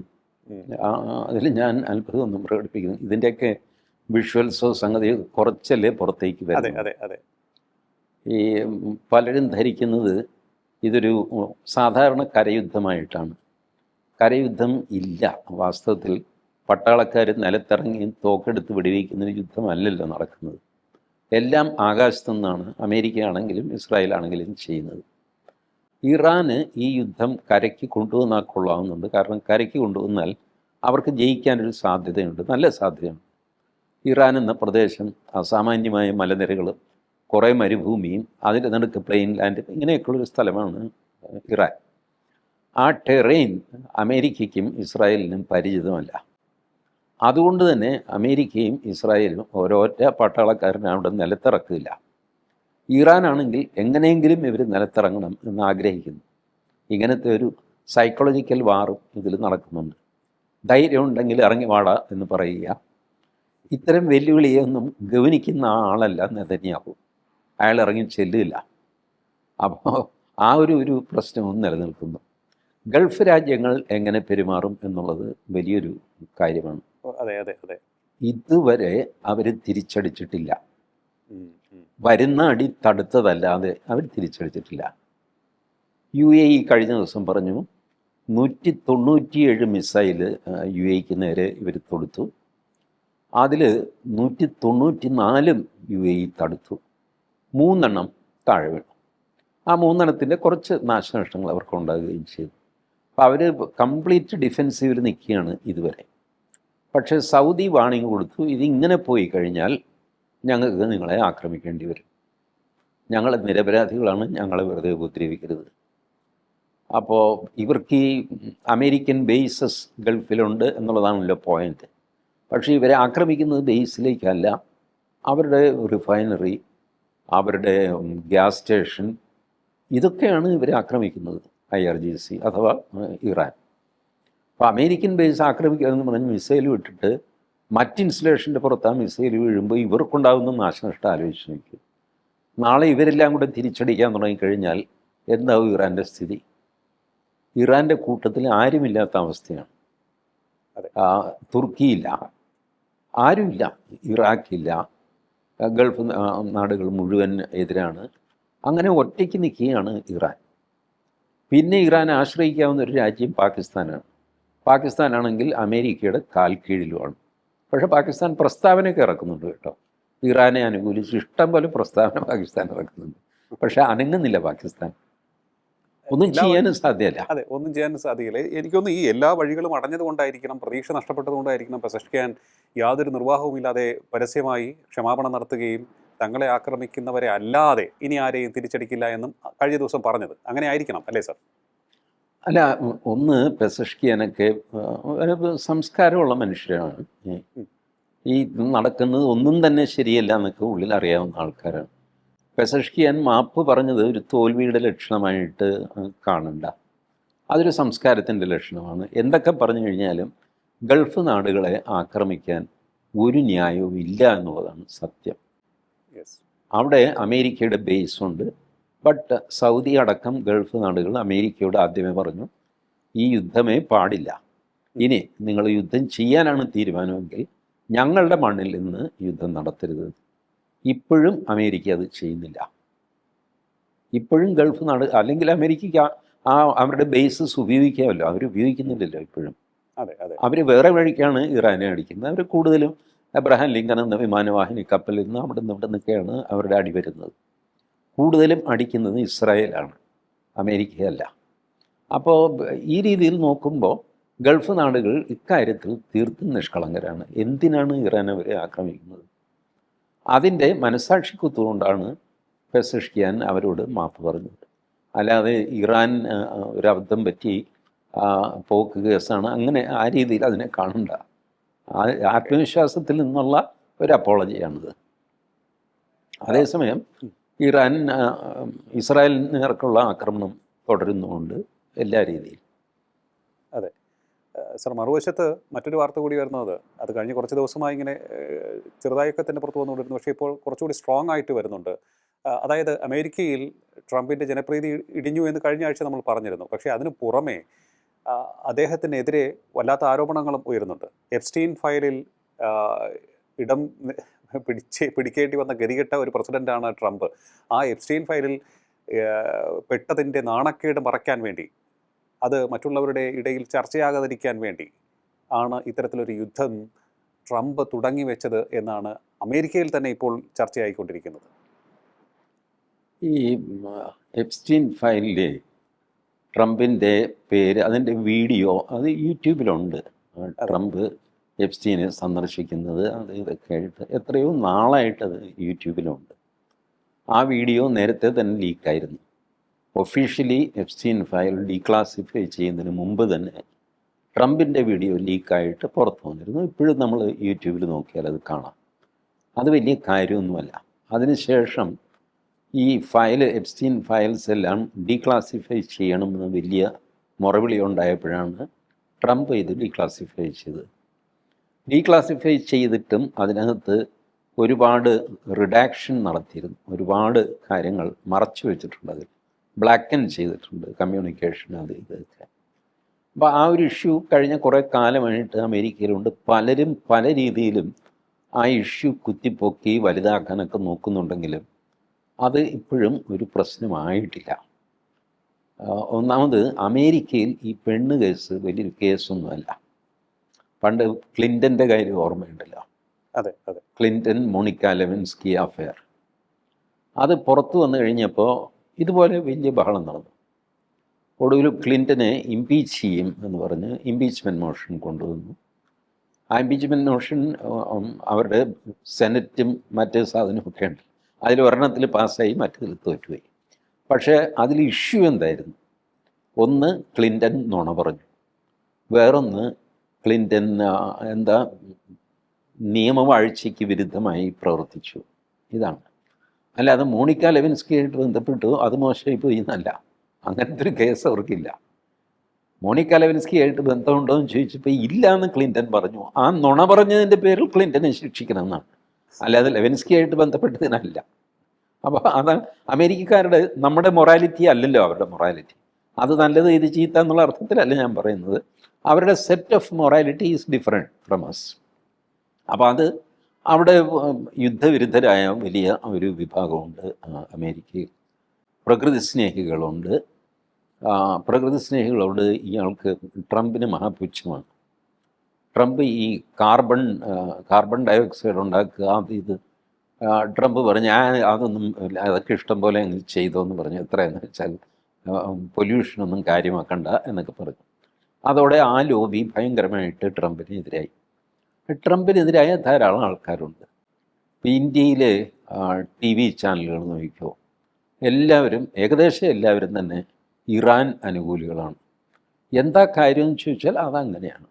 അതിൽ ഞാൻ അത്ഭുതമൊന്നും പ്രകടിപ്പിക്കുന്നു. ഇതിൻ്റെയൊക്കെ വിഷ്വൽസോ സംഗതി കുറച്ചല്ലേ പുറത്തേക്ക് വരും. അതെ. ഈ പലരും ധരിക്കുന്നത് ഇതൊരു സാധാരണ കരയുദ്ധമായിട്ടാണ്. കരയുദ്ധം ഇല്ല. വാസ്തവത്തിൽ പട്ടാളക്കാർ നിലത്തിറങ്ങി തോക്കെടുത്ത് വെടിവയ്ക്കുന്നൊരു യുദ്ധമല്ലല്ലോ നടക്കുന്നത്. എല്ലാം ആകാശത്തു നിന്നാണ് അമേരിക്ക ആണെങ്കിലും ഇസ്രായേൽ ആണെങ്കിലും ചെയ്യുന്നത്. ഇറാന് ഈ യുദ്ധം കരയ്ക്ക് കൊണ്ടുവന്നാൽ കൊള്ളാവുന്നുണ്ട്. കാരണം കരയ്ക്ക് കൊണ്ടുവന്നാൽ അവർക്ക് ജയിക്കാനൊരു സാധ്യതയുണ്ട്, നല്ല സാധ്യതയുണ്ട്. ഇറാൻ എന്ന പ്രദേശം അസാമാന്യമായ മലനിരകളും കുറേ മരുഭൂമിയും അതിൻ്റെ നടുക്ക് പ്ലെയിൻ ലാൻഡ് ഇങ്ങനെയൊക്കെയുള്ളൊരു സ്ഥലമാണ് ഇറാൻ. ആ ടെറൈൻ അമേരിക്കയ്ക്കും ഇസ്രായേലിനും പരിചിതമല്ല. അതുകൊണ്ട് തന്നെ അമേരിക്കയും ഇസ്രായേലും ഓരോറ്റ പട്ടാളക്കാരനെ അവിടെ നിലത്തിറക്കില്ല. ഇറാനാണെങ്കിൽ എങ്ങനെയെങ്കിലും ഇവർ നിലത്തിറങ്ങണം എന്ന് ആഗ്രഹിക്കുന്നു. ഇങ്ങനത്തെ ഒരു സൈക്കോളജിക്കൽ വാറും ഇതിൽ നടക്കുന്നുണ്ട്. ധൈര്യമുണ്ടെങ്കിൽ ഇറങ്ങി വാടാ എന്ന് പറയുക. ഇത്തരം വെല്ലുവിളിയൊന്നും ഗവനിക്കുന്ന ആളല്ല നെതന്യാഹു. അയാൾ ഇറങ്ങി ചെല്ലില്ല. അപ്പോൾ ആ ഒരു പ്രശ്നവും നിലനിൽക്കുന്നു. ഗൾഫ് രാജ്യങ്ങൾ എങ്ങനെ പെരുമാറും എന്നുള്ളത് വലിയൊരു കാര്യമാണ്. ഇതുവരെ അവർ തിരിച്ചടിച്ചിട്ടില്ല. വരുന്ന അടി തടുത്തതല്ലാതെ അവർ തിരിച്ചടിച്ചിട്ടില്ല. UAE കഴിഞ്ഞ ദിവസം പറഞ്ഞു 197 മിസൈല് UAEക്ക് നേരെ ഇവർ തൊടുത്തു. അതിൽ 194 UAE തടുത്തു, 3 താഴെ വീണു. ആ 3 കുറച്ച് നാശനഷ്ടങ്ങൾ അവർക്ക് ഉണ്ടാകുകയും ചെയ്തു. അപ്പോൾ അവർ കംപ്ലീറ്റ് ഡിഫെൻസീവിൽ നിൽക്കുകയാണ് ഇതുവരെ. പക്ഷേ സൗദി വാണിംഗ് കൊടുത്തു, ഇതിങ്ങനെ പോയി കഴിഞ്ഞാൽ ഞങ്ങൾക്ക് നിങ്ങളെ ആക്രമിക്കേണ്ടി വരും, ഞങ്ങൾ നിരപരാധികളാണ്, ഞങ്ങളെ വെറുതെ ഉപദ്രവിക്കരുത്. അപ്പോൾ ഇവർക്ക് ഈ അമേരിക്കൻ ബേസസ് ഗൾഫിലുണ്ട് എന്നുള്ളതാണല്ലോ പോയിൻ്റ്. പക്ഷേ ഇവരെ ആക്രമിക്കുന്നത് ബേസിലേക്കല്ല, അവരുടെ റിഫൈനറി, അവരുടെ ഗ്യാസ് സ്റ്റേഷൻ, ഇതൊക്കെയാണ് ഇവരെ ആക്രമിക്കുന്നത് IRGC അഥവാ ഇറാൻ. അപ്പോൾ അമേരിക്കൻ ബേസ് ആക്രമിക്കുക എന്ന് പറഞ്ഞ് മിസൈൽ വിട്ടിട്ട് മറ്റ് ഇൻസ്റ്റലേഷൻ്റെ പുറത്ത് ആ മിസൈൽ വീഴുമ്പോൾ ഇവർക്കുണ്ടാകുന്ന നാശനഷ്ടം ആലോചിച്ച് നോക്കി. നാളെ ഇവരെല്ലാം കൂടെ തിരിച്ചടിക്കാൻ തുടങ്ങിക്കഴിഞ്ഞാൽ എന്താവും ഇറാൻ്റെ സ്ഥിതി? ഇറാൻ്റെ കൂട്ടത്തിൽ ആരുമില്ലാത്ത അവസ്ഥയാണ്. തുർക്കിയില്ല, ആരുമില്ല, ഇറാഖില്ല, ഗൾഫ് നാടുകൾ മുഴുവൻ എതിരാണ്. അങ്ങനെ ഒറ്റയ്ക്ക് നിൽക്കുകയാണ് ഇറാൻ. പിന്നെ ഇറാൻ ആശ്രയിക്കാവുന്ന ഒരു രാജ്യം പാകിസ്ഥാനാണ്. പാകിസ്ഥാനാണെങ്കിൽ അമേരിക്കയുടെ കാൽക്കീഴിലുമാണ്. പക്ഷേ പാകിസ്ഥാൻ പ്രസ്താവനയൊക്കെ ഇറക്കുന്നുണ്ട് കേട്ടോ, ഇറാനെ അനുകൂലിച്ച് ഇഷ്ടം പോലെ പ്രസ്താവന പാകിസ്ഥാൻ ഇറക്കുന്നുണ്ട്. പക്ഷേ അനങ്ങുന്നില്ല പാകിസ്ഥാൻ, ഒന്നും ചെയ്യാനും സാധ്യമല്ല. അതെ, ഒന്നും ചെയ്യാൻ സാധ്യതയില്ല. എനിക്കൊന്ന് ഈ എല്ലാ വഴികളും അടഞ്ഞതുകൊണ്ടായിരിക്കണം, പ്രതീക്ഷ നഷ്ടപ്പെട്ടതുകൊണ്ടായിരിക്കണം പെസഷ്കിയാൻ യാതൊരു നിർവാഹവുമില്ലാതെ പരസ്യമായി ക്ഷമാപണം നടത്തുകയും തങ്ങളെ ആക്രമിക്കുന്നവരെ അല്ലാതെ ഇനി ആരെയും തിരിച്ചടിക്കില്ല എന്നും കഴിഞ്ഞ ദിവസം പറഞ്ഞത്. അങ്ങനെ ആയിരിക്കണം അല്ലേ സർ? അല്ല, ഒന്ന് പെസഷ്കിയാനൊക്കെ സംസ്കാരമുള്ള മനുഷ്യരാണ്. ഈ നടക്കുന്നത് ഒന്നും തന്നെ ശരിയല്ല എന്നൊക്കെ ഉള്ളിൽ അറിയാവുന്ന ആൾക്കാരാണ്. പെസഷ്കിയാൻ മാപ്പ് പറഞ്ഞത് ഒരു തോൽവിയുടെ ലക്ഷണമായിട്ട് കാണണ്ട, അതൊരു സംസ്കാരത്തിൻ്റെ ലക്ഷണമാണ്. എന്തൊക്കെ പറഞ്ഞു കഴിഞ്ഞാലും ഗൾഫ് നാടുകളെ ആക്രമിക്കാൻ ഒരു ന്യായവും ഇല്ല എന്നുള്ളതാണ് സത്യം. അവിടെ അമേരിക്കയുടെ ബേസ് ഉണ്ട്. ബട്ട് സൗദി അടക്കം ഗൾഫ് നാടുകൾ അമേരിക്കയോട് ആദ്യമേ പറഞ്ഞു, ഈ യുദ്ധമേ പാടില്ല, ഇനി നിങ്ങൾ യുദ്ധം ചെയ്യാനാണ് തീരുമാനമെങ്കിൽ ഞങ്ങളുടെ മണ്ണിൽ നിന്ന് യുദ്ധം നടത്തരുത്. ഇപ്പോഴും അമേരിക്ക അത് ചെയ്യുന്നില്ല. ഇപ്പോഴും ഗൾഫ് നാട്, അല്ലെങ്കിൽ അമേരിക്കയ്ക്ക് അവരുടെ ബേസസ് ഉപയോഗിക്കാമല്ലോ, അവർ ഉപയോഗിക്കുന്നില്ലല്ലോ ഇപ്പോഴും. അവർ വേറെ വഴിക്കാണ് ഇറാനെ അടിക്കുന്നത്. അവർ കൂടുതലും അബ്രഹാം ലിങ്കൺ എന്ന വിമാനവാഹിനി കപ്പലിൽ നിന്ന് അവിടെ നിന്നൊക്കെയാണ് അവരുടെ അടി വരുന്നത്. കൂടുതലും അടിക്കുന്നത് ഇസ്രായേലാണ്, അമേരിക്കയല്ല. അപ്പോൾ ഈ രീതിയിൽ നോക്കുമ്പോൾ ഗൾഫ് നാടുകൾ ഇക്കാര്യത്തിൽ തീർത്തും നിഷ്കളങ്കരാണ്. എന്തിനാണ് ഇറാൻ അവരെ ആക്രമിക്കുന്നത്? അതിൻ്റെ മനസാക്ഷിക്കുത്തുകൊണ്ടാണ് പെസഷ്കിയാൻ അവരോട് മാപ്പ് പറഞ്ഞത്. അല്ലാതെ ഇറാൻ ഒരബദ്ധം പറ്റി പോക്ക് കേസാണ്, അങ്ങനെ ആ രീതിയിൽ അതിനെ കാണണ്ട. ആത്മവിശ്വാസത്തിൽ നിന്നുള്ള ഒരു അപ്പോളജിയാണിത്. അതേസമയം ഇറാൻ ഇസ്രായേലിന് നേർക്കുള്ള ആക്രമണം തുടരുന്നുകൊണ്ട് എല്ലാ രീതിയിലും. അതെ സർ, മറുവശത്ത് മറ്റൊരു വാർത്ത കൂടി വരുന്നത്, അത് കഴിഞ്ഞ് കുറച്ച് ദിവസമായി ഇങ്ങനെ ചെറുതായൊക്കെ തന്നെ പുറത്തു വന്നുകൊണ്ടിരുന്നു, പക്ഷേ ഇപ്പോൾ കുറച്ചുകൂടി സ്ട്രോങ് ആയിട്ട് വരുന്നുണ്ട്. അതായത് അമേരിക്കയിൽ ട്രംപിൻ്റെ ജനപ്രീതി ഇടിഞ്ഞു എന്ന് കഴിഞ്ഞ ആഴ്ച നമ്മൾ പറഞ്ഞിരുന്നു. പക്ഷേ അതിന് പുറമെ അദ്ദേഹത്തിനെതിരെ വല്ലാത്ത ആരോപണങ്ങളും ഉയരുന്നുണ്ട്. എപ്സ്റ്റീൻ ഫയലിൽ ഇടം പിടിക്കേണ്ടി വന്ന ഗതികെട്ട ഒരു പ്രസിഡൻ്റാണ് ട്രംപ്. ആ എപ്സ്റ്റീൻ ഫയലിൽ പെട്ടതിൻ്റെ നാണക്കേട് മറയ്ക്കാൻ വേണ്ടി, അത് മറ്റുള്ളവരുടെ ഇടയിൽ ചർച്ചയാകാതിരിക്കാൻ വേണ്ടി ആണ് ഇത്തരത്തിലൊരു യുദ്ധം ട്രംപ് തുടങ്ങി വെച്ചത് എന്നാണ് അമേരിക്കയിൽ തന്നെ ഇപ്പോൾ ചർച്ചയായിക്കൊണ്ടിരിക്കുന്നത്. ഈ എപ്സ്റ്റീൻ ഫയലിലെ ട്രംപിൻ്റെ പേര്, അതിൻ്റെ വീഡിയോ അത് യൂട്യൂബിലുണ്ട്. ട്രംപ് എപ്സ്റ്റീനെ സന്ദർശിക്കുന്നത് അത് ഇതൊക്കെ ആയിട്ട് എത്രയോ നാളായിട്ടത് യൂട്യൂബിലുണ്ട്. ആ വീഡിയോ നേരത്തെ തന്നെ ലീക്കായിരുന്നു. ഒഫീഷ്യലി എപ്സ്റ്റീൻ ഫയൽ ഡീക്ലാസിഫൈ ചെയ്യുന്നതിന് മുമ്പ് തന്നെ ട്രംപിൻ്റെ വീഡിയോ ലീക്കായിട്ട് പുറത്തു വന്നിരുന്നു. ഇപ്പോഴും നമ്മൾ യൂട്യൂബിൽ നോക്കിയാൽ അത് കാണാം. അത് വലിയ കാര്യമൊന്നുമല്ല. അതിനുശേഷം ഈ ഫയൽ, എപ്സ്റ്റീൻ ഫയൽസ് എല്ലാം ഡീക്ലാസിഫൈ ചെയ്യണമെന്ന് വലിയ മുറവിളി ഉണ്ടായപ്പോഴാണ് ട്രംപ് ഇത് ഡീക്ലാസിഫൈ ചെയ്തത്. ഡീക്ലാസിഫൈ ചെയ്തിട്ടും അതിനകത്ത് ഒരുപാട് റിഡാക്ഷൻ നടത്തിയിരുന്നു, ഒരുപാട് കാര്യങ്ങൾ മറച്ചു വെച്ചിട്ടുണ്ട്, അതിൽ ബ്ലാക്കൻ ചെയ്തിട്ടുണ്ട്, കമ്മ്യൂണിക്കേഷൻ അത് ഇതൊക്കെ. അപ്പോൾ ആ ഒരു ഇഷ്യൂ കഴിഞ്ഞ കുറേ കാലമായിട്ട് അമേരിക്കയിലുണ്ട്. പലരും പല രീതിയിലും ആ ഇഷ്യൂ കുത്തിപ്പൊക്കി വലുതാക്കാനൊക്കെ നോക്കുന്നുണ്ടെങ്കിലും അത് ഇപ്പോഴും ഒരു പ്രശ്നമായിട്ടില്ല. ഒന്നാമത് അമേരിക്കയിൽ ഈ പെണ്ണ് കേസ് വലിയൊരു കേസൊന്നുമല്ല. പണ്ട് ക്ലിൻ്റൻ്റെ കാര്യം ഓർമ്മയുണ്ടല്ലോ, അതെ അതെ. Clinton Monica Lewinsky affair. അത് പുറത്തു വന്നു കഴിഞ്ഞപ്പോൾ ഇതുപോലെ വലിയ ബഹളം നടന്നു. ഒടുവിൽ ക്ലിൻ്റനെ ഇംപീച്ച് ചെയ്യും എന്ന് പറഞ്ഞ് ഇംപീച്ച്മെൻറ്റ് മോഷൻ കൊണ്ടുവന്നു. ആ ഇംപീച്ച്മെൻറ്റ് മോഷൻ അവരുടെ സെനറ്റും മറ്റ് സാധനമൊക്കെ ഉണ്ട്, അതിൽ ഒരെണ്ണത്തിൽ പാസ്സായി, മറ്റതിൽ തോറ്റുപോയി. പക്ഷേ അതിൽ ഇഷ്യൂ എന്തായിരുന്നു? ഒന്ന്, ക്ലിൻ്റൺ നുണ പറഞ്ഞു. വേറൊന്ന്, ക്ലിൻ്റൺ നിയമവാഴ്ചയ്ക്ക് വിരുദ്ധമായി പ്രവർത്തിച്ചു. ഇതാണ്. അല്ലാതെ മോണിക്ക ലെവിൻസ്കിയായിട്ട് ബന്ധപ്പെട്ടു അത് മോശമായി പോയി എന്നല്ല. അങ്ങനത്തെ ഒരു കേസ് അവർക്കില്ല. മോണിക്ക ലെവിൻസ്കിയായിട്ട് ബന്ധമുണ്ടോ എന്ന് ചോദിച്ചപ്പോൾ ഇല്ല എന്ന് ക്ലിൻ്റൺ പറഞ്ഞു. ആ നുണ പറഞ്ഞതിൻ്റെ പേരിൽ ക്ലിൻ്റനെ ശിക്ഷിക്കണമെന്നാണ്, അല്ലാതെ ലെവിൻസ്കിയായിട്ട് ബന്ധപ്പെട്ടതിനല്ല. അപ്പോൾ അതാണ് അമേരിക്കക്കാരുടെ, നമ്മുടെ മൊറാലിറ്റി അല്ലല്ലോ അവരുടെ മൊറാലിറ്റി. അത് നല്ലത് ഇത് ചീത്ത എന്നുള്ള അർത്ഥത്തിലല്ല ഞാൻ പറയുന്നത്. അവരുടെ set of morality is different from us. അപ്പോൾ അത് അവിടെ യുദ്ധവിരുദ്ധരായ വലിയ ഒരു വിഭാഗമുണ്ട് അമേരിക്കയിൽ. പ്രകൃതി സ്നേഹികളുണ്ട്. പ്രകൃതി സ്നേഹികളോട് ഇയാൾക്ക് ട്രംപിന് മഹാപുച്ഛമാണ്. ട്രംപ് ഈ കാർബൺ ഡയോക്സൈഡ് ഉണ്ടാക്കുക അത് ഇത്, ട്രംപ് പറഞ്ഞു അതൊന്നും അതൊക്കെ ഇഷ്ടം പോലെ അങ്ങ് ചെയ്തോന്ന് പറഞ്ഞു. എത്രയെന്ന് വെച്ചാൽ പൊല്യൂഷനൊന്നും കാര്യമാക്കണ്ട എന്നൊക്കെ പറഞ്ഞു. അതോടെ ആ ലോബി ഭയങ്കരമായിട്ട് ട്രംപിനെതിരായി. ട്രംപിനെതിരായ ധാരാളം ആൾക്കാരുണ്ട്. ഇപ്പോൾ ഇന്ത്യയിലെ TV ചാനലുകൾ നോക്കിക്കോ, എല്ലാവരും, ഏകദേശം എല്ലാവരും തന്നെ ഇറാൻ അനുകൂലികളാണ്. എന്താ കാര്യം എന്ന് ചോദിച്ചാൽ അതങ്ങനെയാണ്.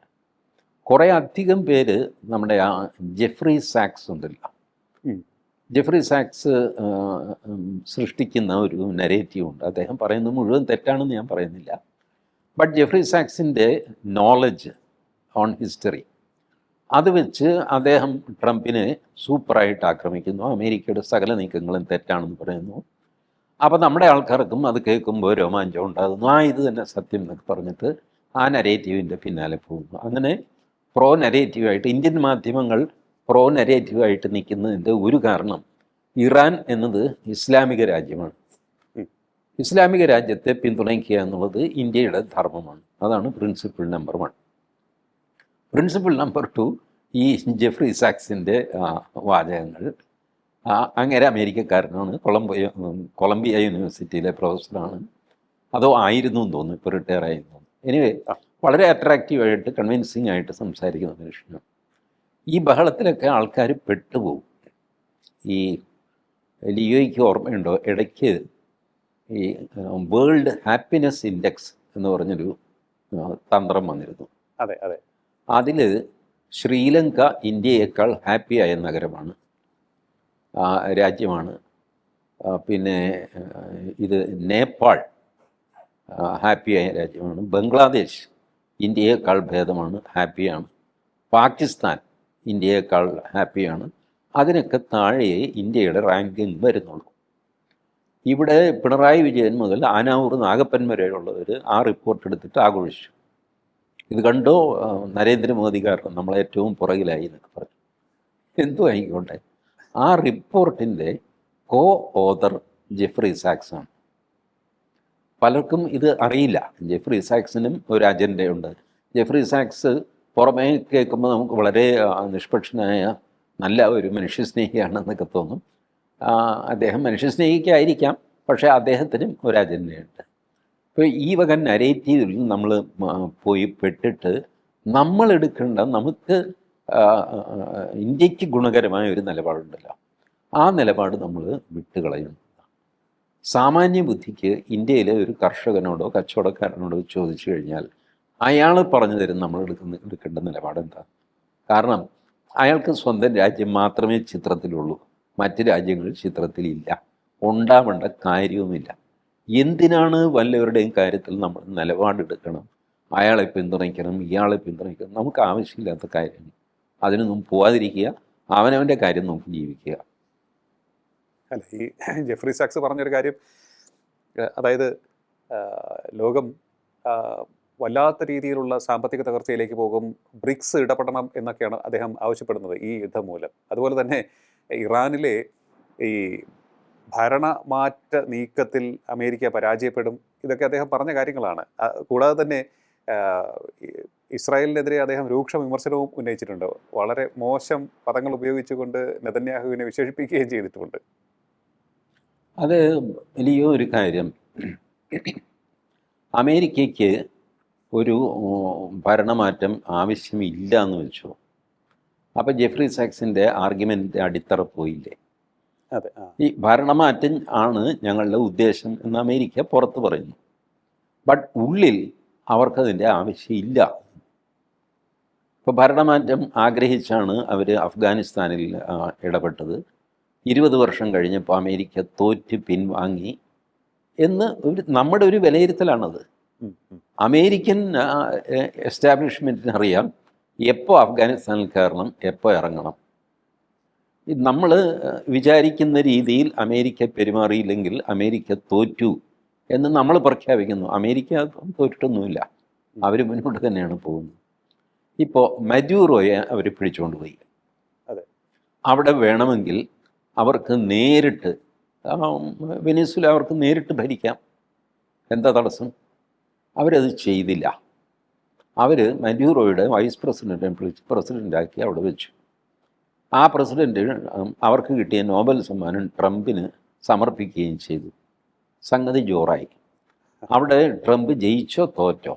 കുറേ അധികം പേര് നമ്മുടെ ആ ജെഫ്രി സാക്സ് ഉണ്ടല്ലോ, ജെഫ്രി സാക്സ് സൃഷ്ടിക്കുന്ന ഒരു നെറേറ്റീവ് ഉണ്ട്. അദ്ദേഹം പറയുന്നത് മുഴുവൻ തെറ്റാണെന്ന് ഞാൻ പറയുന്നില്ല. ബട്ട് ജെഫ്രി സാക്സിൻ്റെ നോളജ് ഓൺ ഹിസ്റ്ററി അത് വെച്ച് അദ്ദേഹം ട്രംപിനെ സൂപ്പറായിട്ട് ആക്രമിക്കുന്നു. അമേരിക്കയുടെ സകല നീക്കങ്ങളും തെറ്റാണെന്ന് പറയുന്നു. അപ്പോൾ നമ്മുടെ ആൾക്കാർക്കും അത് കേൾക്കുമ്പോൾ രോമാഞ്ചം ഉണ്ടാകുന്നു. ഇത് തന്നെ സത്യം എന്നൊക്കെ പറഞ്ഞിട്ട് ആ നരേറ്റീവിൻ്റെ പിന്നാലെ പോകുന്നു. അങ്ങനെ പ്രോ നരേറ്റീവായിട്ട് ഇന്ത്യൻ മാധ്യമങ്ങൾ പ്രോ നരേറ്റീവായിട്ട് നിൽക്കുന്നതിൻ്റെ ഒരു കാരണം ഇറാൻ എന്നത് ഇസ്ലാമിക രാജ്യമാണ്. ഇസ്ലാമിക രാജ്യത്തെ പിന്തുണയ്ക്കുക എന്നുള്ളത് ഇന്ത്യയുടെ ധർമ്മമാണ്. അതാണ് പ്രിൻസിപ്പിൾ നമ്പർ 1. പ്രിൻസിപ്പിൾ നമ്പർ 2, ഈ ജെഫ്രി സാക്സിൻ്റെ വാചകങ്ങൾ. അങ്ങനെ അമേരിക്കക്കാരനാണ്, കൊളംബിയ യൂണിവേഴ്സിറ്റിയിലെ പ്രൊഫസറാണ്. അതോ ആയിരുന്നു എന്ന് തോന്നുന്നു, ഇപ്പോൾ റിട്ടയർ ആയിരുന്നു. എനിവേ, വളരെ അട്രാക്റ്റീവായിട്ട് കൺവിൻസിങ് ആയിട്ട് സംസാരിക്കുന്ന മനുഷ്യനാണ്. ഈ ബഹളത്തിലൊക്കെ ആൾക്കാർ പെട്ടുപോകും. ഈ ലിയോയ്ക്ക് ഓർമ്മയുണ്ടോ, ഇടയ്ക്ക് ഈ വേൾഡ് ഹാപ്പിനെസ് ഇൻഡെക്സ് എന്ന് പറഞ്ഞൊരു തന്ത്രം വന്നിരുന്നു. അതെ അതെ. അതിൽ ശ്രീലങ്ക ഇന്ത്യയേക്കാൾ ഹാപ്പിയായ നഗരമാണ്, രാജ്യമാണ്. പിന്നെ ഇത് നേപ്പാൾ ഹാപ്പിയായ രാജ്യമാണ്. ബംഗ്ലാദേശ് ഇന്ത്യയേക്കാൾ ഭേദമാണ്, ഹാപ്പിയാണ്. പാകിസ്ഥാൻ ഇന്ത്യയേക്കാൾ ഹാപ്പിയാണ്. അതിനൊക്കെ താഴെ ഇന്ത്യയുടെ റാങ്കിങ് വരുന്നുള്ളൂ. ഇവിടെ പിണറായി വിജയൻ മുതൽ ആനാവൂർ നാഗപ്പൻ വരെയുള്ളവർ ആ റിപ്പോർട്ട് എടുത്തിട്ട് ആഘോഷിച്ചു. ഇത് കണ്ടോ, നരേന്ദ്രമോദി കാരണം നമ്മളേറ്റവും പുറകിലായി എന്നൊക്കെ പറഞ്ഞു. എന്തോ ആയിക്കോട്ടെ, ആ റിപ്പോർട്ടിൻ്റെ കോ ഓതർ ജെഫ്രി സാക്സാണ്. പലർക്കും ഇത് അറിയില്ല. ജെഫ്രി സാക്സിനും ഒരു അജണ്ടയുണ്ട്. ജെഫ്രി സാക്സ് പുറമേ കേൾക്കുമ്പോൾ നമുക്ക് വളരെ നിഷ്പക്ഷനായ നല്ല ഒരു മനുഷ്യസ്നേഹിയാണെന്നൊക്കെ തോന്നും. അദ്ദേഹം മനുഷ്യസ്നേഹിക്കായിരിക്കാം, പക്ഷേ അദ്ദേഹത്തിനും ഒരു അജണ്ടയുണ്ട്. ഇപ്പോൾ ഈ വക നരേറ്റീവിൽ നമ്മൾ പോയി പെട്ടിട്ട് നമ്മളെടുക്കേണ്ട, നമുക്ക് ഇന്ത്യക്ക് ഗുണകരമായ ഒരു നിലപാടുണ്ടല്ലോ, ആ നിലപാട് നമ്മൾ വിട്ടുകളയുന്നു. സാമാന്യ ബുദ്ധിക്ക് ഇന്ത്യയിലെ ഒരു കർഷകനോടോ കച്ചവടക്കാരനോടോ ചോദിച്ചു കഴിഞ്ഞാൽ അയാൾ പറഞ്ഞു തരും നമ്മൾ എടുക്കേണ്ട നിലപാടെന്താ. കാരണം അയാൾക്ക് സ്വന്തം രാജ്യം മാത്രമേ ചിത്രത്തിലുള്ളൂ, മറ്റ് രാജ്യങ്ങൾ ചിത്രത്തിലില്ല, ഉണ്ടാവേണ്ട കാര്യവുമില്ല. എന്തിനാണ് വല്ലവരുടെയും കാര്യത്തിൽ നമ്മൾ നിലപാടെടുക്കണം, അയാളെ പിന്തുണയ്ക്കണം, ഇയാളെ പിന്തുണയ്ക്കണം? നമുക്ക് ആവശ്യമില്ലാത്ത കാര്യങ്ങൾ, അതിനൊന്നും പോവാതിരിക്കുക, അവനവൻ്റെ കാര്യം നോക്കി ജീവിക്കുക. അല്ല, ഈ ജെഫ്രി സാക്സ് പറഞ്ഞൊരു കാര്യം, അതായത് ലോകം വല്ലാത്ത രീതിയിലുള്ള സാമ്പത്തിക തകർച്ചയിലേക്ക് പോകും, ബ്രിക്സ് ഇടപെടണം എന്നൊക്കെയാണ് അദ്ദേഹം ആവശ്യപ്പെടുന്നത് ഈ യുദ്ധം മൂലം. അതുപോലെ തന്നെ ഇറാനിലെ ഈ ഭരണമാറ്റ നീക്കത്തിൽ അമേരിക്ക പരാജയപ്പെടും ഇതൊക്കെ അദ്ദേഹം പറഞ്ഞ കാര്യങ്ങളാണ്. കൂടാതെ തന്നെ ഇസ്രായേലിനെതിരെ അദ്ദേഹം രൂക്ഷ വിമർശനവും ഉന്നയിച്ചിട്ടുണ്ട്. വളരെ മോശം പദങ്ങൾ ഉപയോഗിച്ചുകൊണ്ട് നെതന്യാഹുവിനെ വിശേഷിപ്പിക്കുകയും ചെയ്തിട്ടുണ്ട്. അത് വലിയൊരു കാര്യം. അമേരിക്കയ്ക്ക് ഒരു ഭരണമാറ്റം ആവശ്യമില്ല എന്ന് വെച്ചു. അപ്പോൾ ജെഫ്രി സാക്സിൻ്റെ ആർഗ്യുമെൻ്റ് അടിത്തറ പോയില്ലേ? അതെ. ഈ ഭരണമാറ്റം ആണ് ഞങ്ങളുടെ ഉദ്ദേശം എന്ന് അമേരിക്ക പുറത്ത് പറയുന്നു. ബട്ട് ഉള്ളിൽ അവർക്കതിൻ്റെ ആവശ്യമില്ല. ഇപ്പോൾ ഭരണമാറ്റം ആഗ്രഹിച്ചാണ് അവർ അഫ്ഗാനിസ്ഥാനിൽ ഇടപെട്ടത്. 20 വർഷം കഴിഞ്ഞപ്പോൾ അമേരിക്ക തോറ്റ് പിൻവാങ്ങി എന്ന് നമ്മുടെ ഒരു വിലയിരുത്തലാണത്. അമേരിക്കൻ എസ്റ്റാബ്ലിഷ്മെൻറ്റിന് അറിയാം എപ്പോൾ അഫ്ഗാനിസ്ഥാനിൽ കയറണം, എപ്പോൾ ഇറങ്ങണം. നമ്മൾ വിചാരിക്കുന്ന രീതിയിൽ അമേരിക്ക പെരുമാറിയില്ലെങ്കിൽ അമേരിക്ക തോറ്റു എന്ന് നമ്മൾ പ്രഖ്യാപിക്കുന്നു. അമേരിക്ക തോറ്റിട്ടൊന്നുമില്ല, അവർ മുന്നോട്ട് തന്നെയാണ് പോകുന്നത്. ഇപ്പോൾ മഡ്യൂറോയെ അവർ പിടിച്ചുകൊണ്ട് പോയി. അതെ. അവിടെ വേണമെങ്കിൽ അവർക്ക് നേരിട്ട് വെനിസ്വേല അവർക്ക് നേരിട്ട് ഭരിക്കാം. എന്താ തടസ്സം? അവരത് ചെയ്തില്ല. അവർ മഡ്യൂറോയുടെ വൈസ് പ്രസിഡൻറ്റിനെ വിളിച്ച് പ്രസിഡൻ്റാക്കി അവിടെ വെച്ചു. ആ പ്രസിഡൻറ്റ് അവർക്ക് കിട്ടിയ നോബൽ സമ്മാനം ട്രംപിന് സമർപ്പിക്കുകയും ചെയ്തു. സംഗതി ജോറായി. അവിടെ ട്രംപ് ജയിച്ചോ തോറ്റോ,